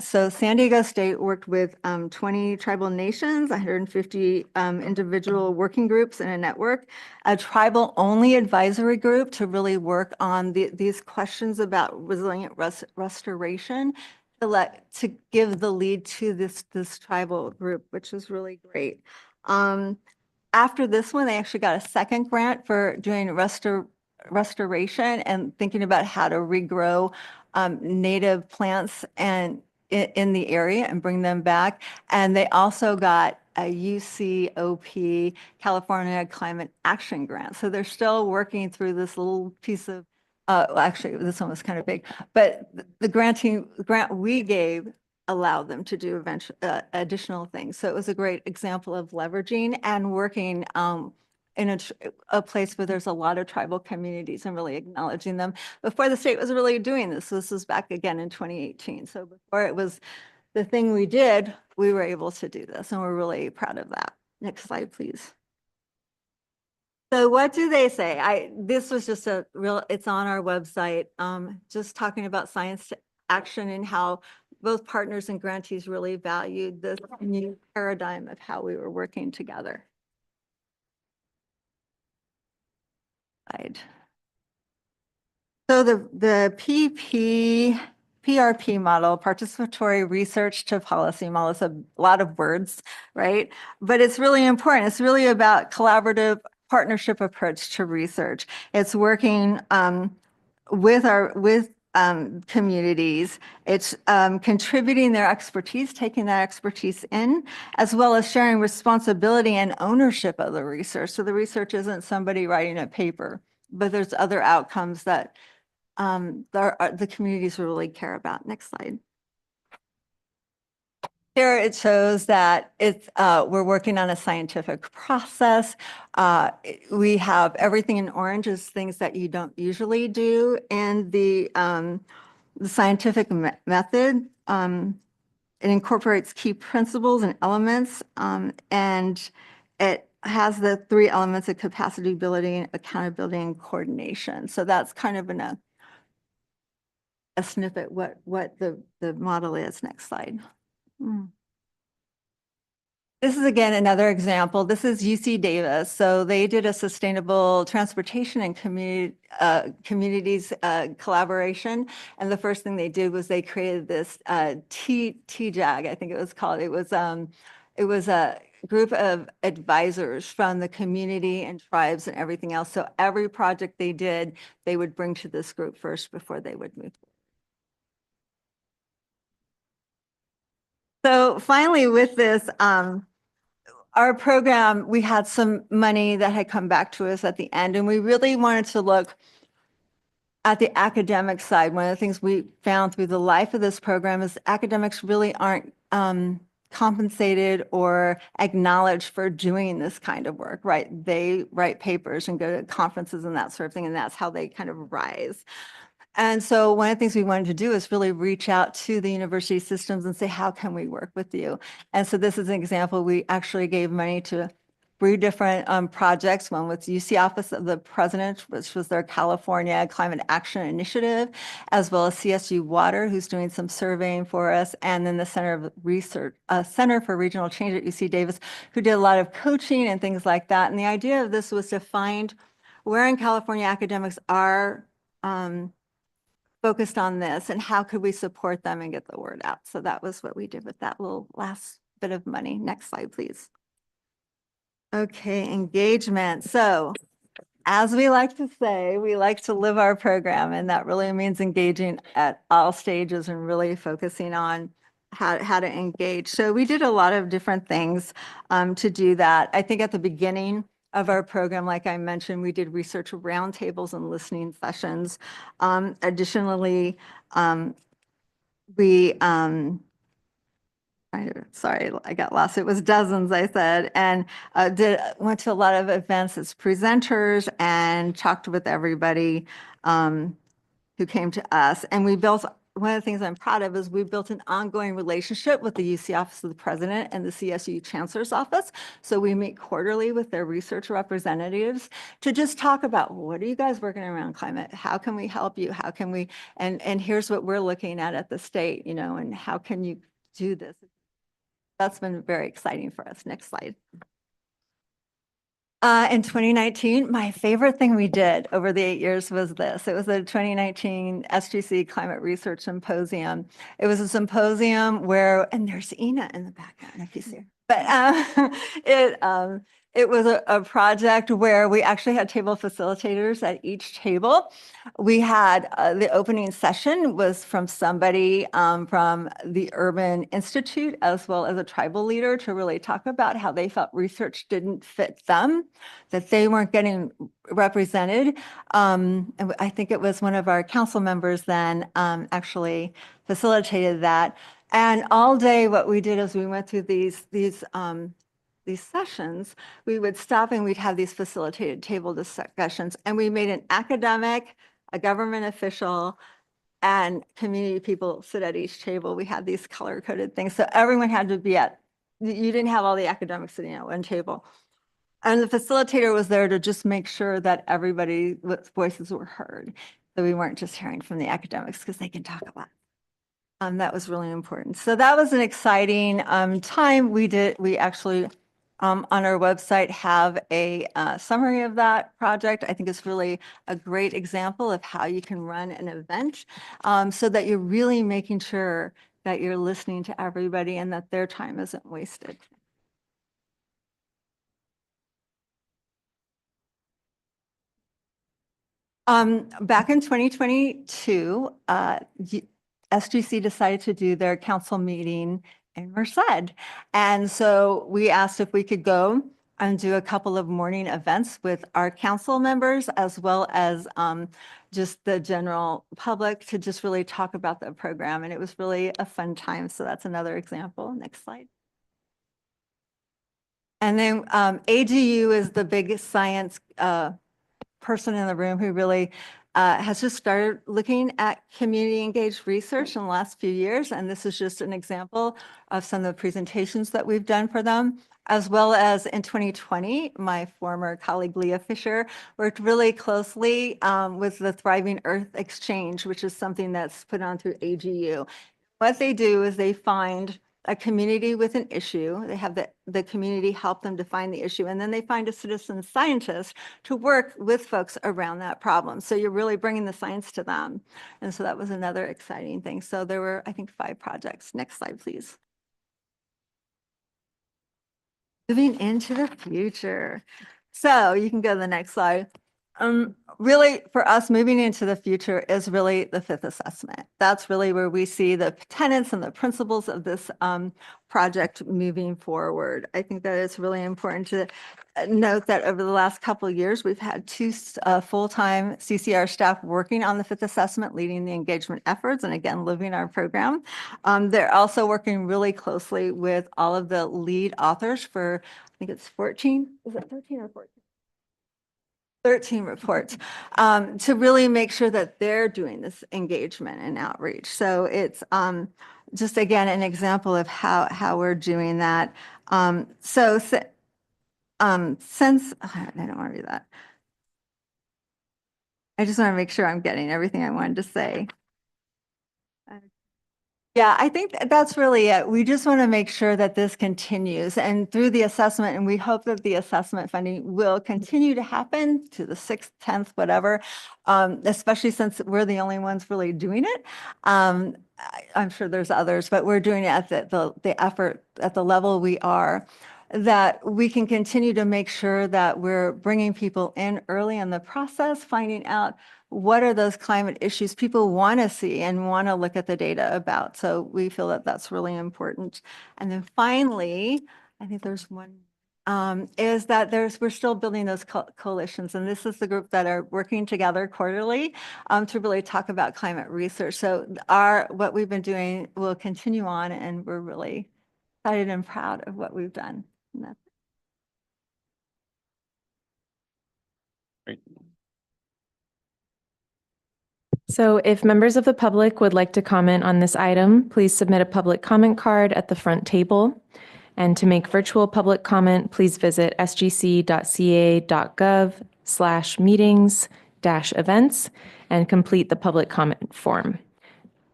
So San Diego State worked with 20 tribal nations, 150 individual working groups in a network, a tribal-only advisory group to really work on these questions about resilient restoration, to give the lead to this tribal group, which is really great. After this one, they actually got a second grant for doing restoration and thinking about how to regrow native plants and in the area and bring them back. And they also got a UCOP California Climate Action Grant. So they're still working through this little piece of, actually, this one was kind of big, but the grant we gave allowed them to do additional things. So it was a great example of leveraging and working in a place where there's a lot of tribal communities and really acknowledging them. Before the state was really doing this was back again in 2018. So before it was the thing we did, we were able to do this, and we're really proud of that. Next slide, please. So what do they say? This was just it's on our website, just talking about science to action and how both partners and grantees really valued this new paradigm of how we were working together. So the PRP model, participatory research to policy model, is a lot of words, right? But it's really important. It's really about collaborative partnership approach to research. It's working with communities. It's contributing their expertise, taking that expertise in, as well as sharing responsibility and ownership of the research. So the research isn't somebody writing a paper, but there's other outcomes that the communities really care about. Next slide. Here it shows that we're working on a scientific process. We have everything in orange is things that you don't usually do in the scientific method. It incorporates key principles and elements, and it has the 3 elements of capacity building, accountability, and coordination. So that's kind of a snippet what the model is. Next slide. This is again another example. This is UC Davis. So they did a sustainable transportation and communities collaboration. And the first thing they did was they created this TJAG, I think it was called. It was a group of advisors from the community and tribes and everything else. So every project they did, they would bring to this group first before they would move. So finally, with this, our program, we had some money that had come back to us at the end, and we really wanted to look at the academic side. One of the things we found through the life of this program is academics really aren't compensated or acknowledged for doing this kind of work, right? They write papers and go to conferences and that sort of thing, and that's how they kind of rise. And so one of the things we wanted to do is really reach out to the university systems and say, how can we work with you? And so this is an example. We actually gave money to 3 different projects, one with UC Office of the President, which was their California Climate Action Initiative, as well as CSU Water, who's doing some surveying for us, and then the Center for Regional Change at UC Davis, who did a lot of coaching and things like that. And the idea of this was to find where in California academics are focused on this and how could we support them and get the word out. So that was what we did with that little last bit of money. Next slide, please. Okay, engagement. So as we like to say, we like to live our program, and that really means engaging at all stages and really focusing on how to engage. So we did a lot of different things to do that. I think at the beginning of our program, like I mentioned, we did research roundtables and listening sessions. Additionally, we sorry, I got lost. It was dozens, I said, and went to a lot of events as presenters and talked with everybody who came to us. And we built, one of the things I'm proud of is we built an ongoing relationship with the UC Office of the President and the CSU Chancellor's Office. So we meet quarterly with their research representatives to just talk about, well, what are you guys working around climate? How can we help you? How can we, and here's what we're looking at the state, you know, and how can you do this? That's been very exciting for us. Next slide. In 2019, my favorite thing we did over the 8 years was this. It was the 2019 SGC Climate Research Symposium. It was a symposium where, and there's Ina in the background if you see her. But it was a project where we actually had table facilitators at each table. We had the opening session was from somebody from the Urban Institute, as well as a tribal leader, to really talk about how they felt research didn't fit them, that they weren't getting represented. And I think it was one of our council members then actually facilitated that. And all day what we did is we went through these sessions. We would stop and we'd have these facilitated table discussions, and we made an academic, a government official, and community people sit at each table. We had these color-coded things. So everyone had to be you didn't have all the academics sitting at one table. And the facilitator was there to just make sure that everybody's voices were heard. So we weren't just hearing from the academics because they can talk a lot. That was really important. So that was an exciting time. We actually on our website have a summary of that project. I think it's really a great example of how you can run an event so that you're really making sure that you're listening to everybody and that their time isn't wasted. Back in 2022, SGC decided to do their council meeting in Merced. And so we asked if we could go and do a couple of morning events with our council members as well as just the general public to just really talk about the program. And it was really a fun time. So that's another example. Next slide. And then AGU is the big science person in the room who really has just started looking at community engaged research in the last few years. And this is just an example of some of the presentations that we've done for them, as well as in 2020, my former colleague Leah Fisher worked really closely with the Thriving Earth Exchange, which is something that's put on through AGU. What they do is they find a community with an issue. They have the community help them define the issue, and then they find a citizen scientist to work with folks around that problem. So you're really bringing the science to them. And so that was another exciting thing. So there were, I think, 5 projects. Next slide, please. Moving into the future. So you can go to the next slide. Really, for us, moving into the future is really the 5th assessment. That's really where we see the tenets and the principles of this project moving forward. I think that it's really important to note that over the last couple of years, we've had 2 full-time CCR staff working on the 5th assessment, leading the engagement efforts, and again, living our program. They're also working really closely with all of the lead authors for, I think it's 14, is it 13 or 14? 13 reports to really make sure that they're doing this engagement and outreach. So it's just, again, an example of how we're doing that. Since, I don't want to read that. I just want to make sure I'm getting everything I wanted to say. Yeah, I think that's really it. We just want to make sure that this continues and through the assessment, and we hope that the assessment funding will continue to happen to the 6th, 10th, whatever, especially since we're the only ones really doing it. I'm sure there's others, but we're doing it at the effort at the level we are, that we can continue to make sure that we're bringing people in early in the process, finding out what are those climate issues people want to see and want to look at the data about. So we feel that that's really important. And then finally, I think there's one, is that we're still building those coalitions. And this is the group that are working together quarterly to really talk about climate research. So what we've been doing will continue on, and we're really excited and proud of what we've done. Great. So if members of the public would like to comment on this item, please submit a public comment card at the front table. And to make virtual public comment, please visit sgc.ca.gov/meetings-events and complete the public comment form.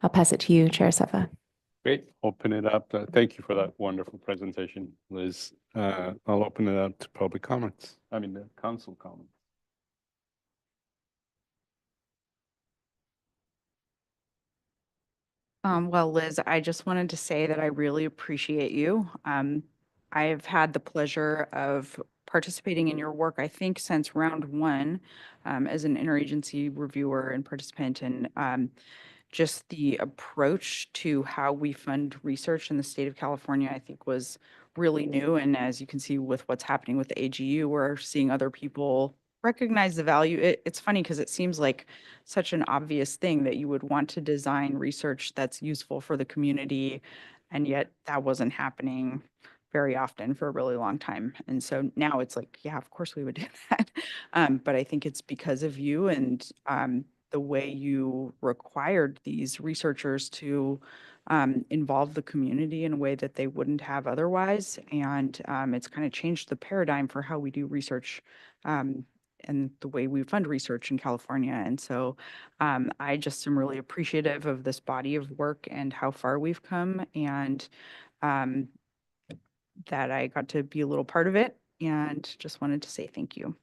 I'll pass it to you, Chair Sefa. Great. Open it up. Thank you for that wonderful presentation, Liz. I'll open it up to public comments. I mean, the council comments. Well, Liz, I just wanted to say that I really appreciate you. I've had the pleasure of participating in your work, I think, since round 1 as an interagency reviewer and participant, and just the approach to how we fund research in the state of California, I think, was really new. And as you can see with what's happening with the AGU, we're seeing other people recognize the value. It's funny because it seems like such an obvious thing that you would want to design research that's useful for the community, and yet that wasn't happening very often for a really long time. And so now it's like, yeah, of course we would do that. But I think it's because of you and the way you required these researchers to involve the community in a way that they wouldn't have otherwise. And it's kind of changed the paradigm for how we do research and the way we fund research in California. And so I just am really appreciative of this body of work and how far we've come, and that I got to be a little part of it, and just wanted to say thank you.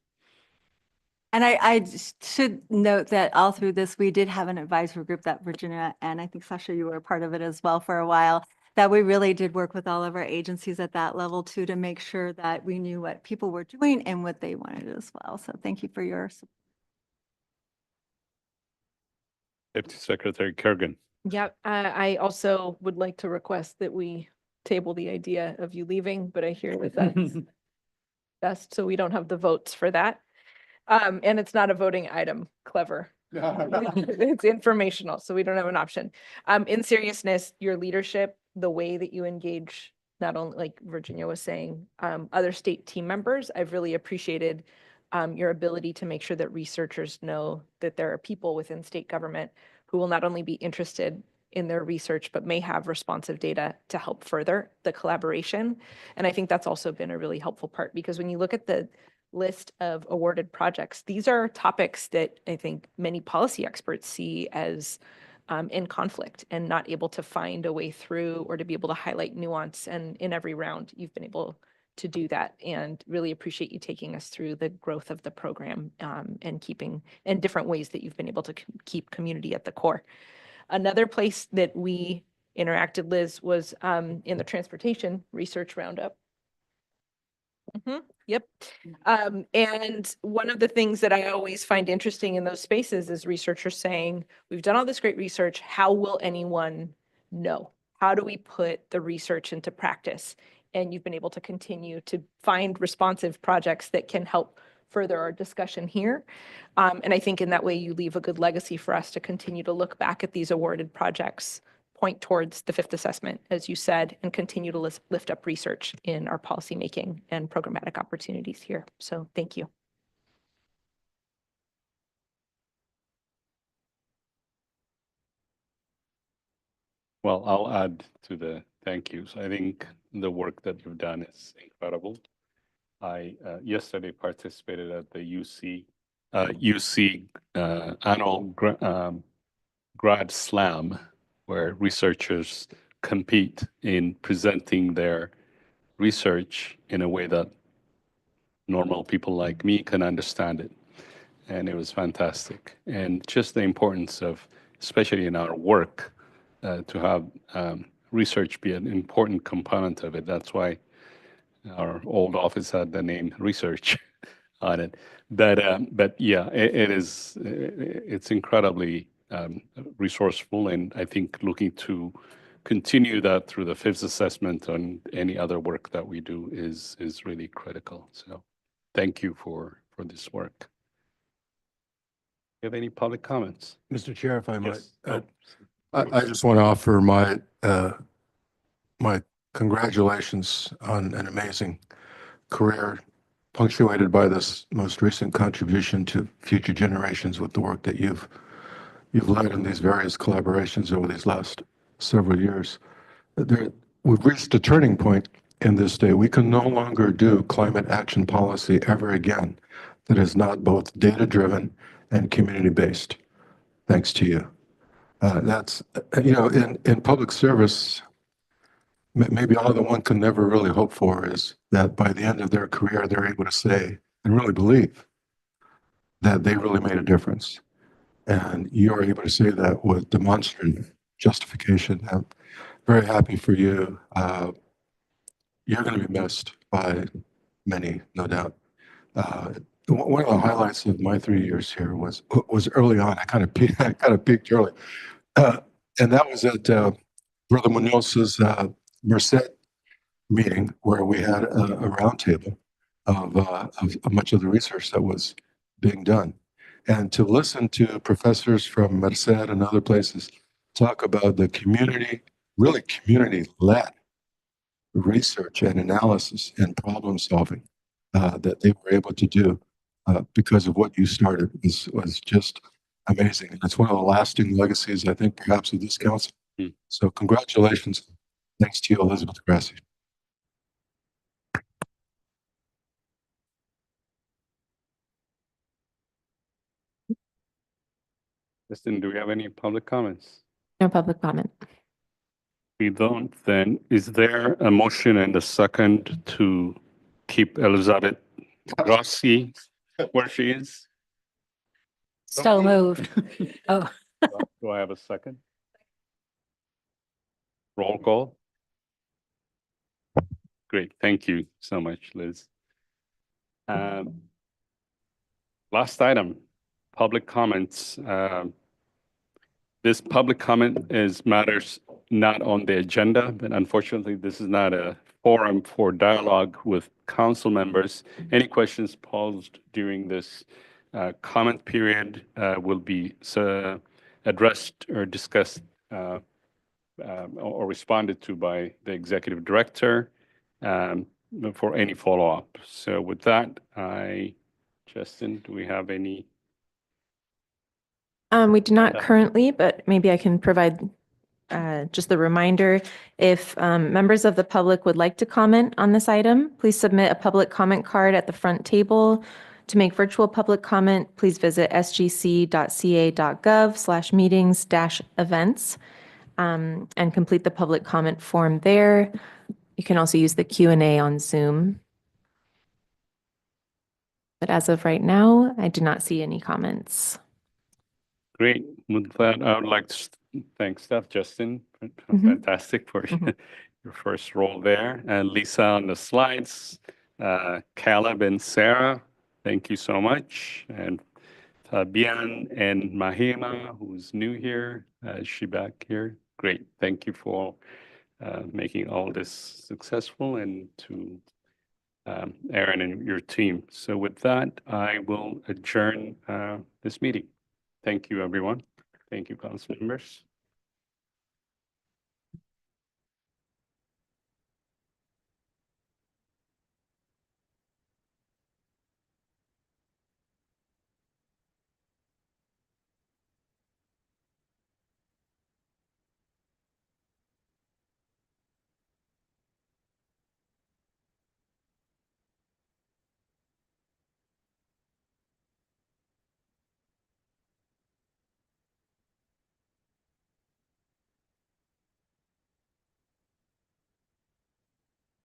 And I just should note that all through this, we did have an advisory group that Virginia, and I think Sasha, you were a part of it as well for a while, that we really did work with all of our agencies at that level too, to make sure that we knew what people were doing and what they wanted as well. So thank you for your support. Deputy Secretary Kerrigan. Yeah, I also would like to request that we table the idea of you leaving, but I hear that that's best, so we don't have the votes for that. And it's not a voting item, clever. It's informational, so we don't have an option. In seriousness, your leadership, the way that you engage, not only like Virginia was saying, other state team members, I've really appreciated your ability to make sure that researchers know that there are people within state government who will not only be interested in their research, but may have responsive data to help further the collaboration. And I think that's also been a really helpful part, because when you look at the list of awarded projects, these are topics that I think many policy experts see as in conflict and not able to find a way through, or to be able to highlight nuance. And in every round, you've been able to do that, and really appreciate you taking us through the growth of the program and keeping in different ways that you've been able to keep community at the core. Another place that we interacted, Liz, was in the transportation research roundup. Yep. And one of the things that I always find interesting in those spaces is researchers saying, we've done all this great research, how will anyone know? How do we put the research into practice? And you've been able to continue to find responsive projects that can help further our discussion here. And I think in that way, you leave a good legacy for us to continue to look back at these awarded projects, point towards the fifth assessment, as you said, and continue to lift up research in our policymaking and programmatic opportunities here. So thank you. Well, I'll add to the thank yous. I think the work that you've done is incredible. I yesterday participated at the UC annual grad slam, where researchers compete in presenting their research in a way that normal people like me can understand it. And it was fantastic. And just the importance of, especially in our work, to have research be an important component of it. That's why our old office had the name research on it. But yeah, it's incredibly resourceful, and I think looking to continue that through the fifth assessment and any other work that we do is really critical. So thank you for this work. You have any public comments? Mr. Chair, if I might, Yes. I just want to offer my my congratulations on an amazing career, punctuated by this most recent contribution to future generations with the work that you've led in these various collaborations over these last several years. We've reached a turning point in this day. We can no longer do climate action policy ever again that is not both data-driven and community-based, thanks to you. That's, in public service, maybe all that one can never really hope for is that by the end of their career, they're able to say and really believe that they really made a difference. And you're able to say that with demonstrative justification. I'm very happy for you. You're going to be missed by many, no doubt. One of the highlights of my 3 years here was early on. I kind of peaked early, and that was at Brother Munoz's Merced meeting, where we had a roundtable of much of the research that was being done, and to listen to professors from Merced and other places talk about the community, really community-led research and analysis and problem solving that they were able to do because of what you started was just amazing. And it's one of the lasting legacies, I think, perhaps of this council. So congratulations. Thanks to you, Elizabeth Grassi. Justin, do we have any public comments? No public comment. We don't, then is there a motion and a second to keep Elizabeth Rossi where she is? So moved. Oh, Do I have a second? Roll call. Great, thank you so much, Liz. Last item, public comments. This public comment is matters not on the agenda, but unfortunately, this is not a forum for dialogue with council members. Any questions posed during this comment period will be addressed or discussed or responded to by the executive director for any follow-up. So with that, Justin, do we have any? We do not currently, but maybe I can provide just the reminder. If members of the public would like to comment on this item, please submit a public comment card at the front table. To make virtual public comment, please visit sgc.ca.gov/meetings-events and complete the public comment form there. You can also use the Q&A on Zoom. But as of right now, I do not see any comments. Great. With that, I would like to thank Steph, Justin, fantastic for your first role there, and Lisa on the slides, Caleb and Sarah, thank you so much, and Fabian and Mahima, who's new here, is she back here? Great, thank you for making all this successful, and to Aaron and your team. So with that, I will adjourn this meeting. Thank you, everyone. Thank you, council members.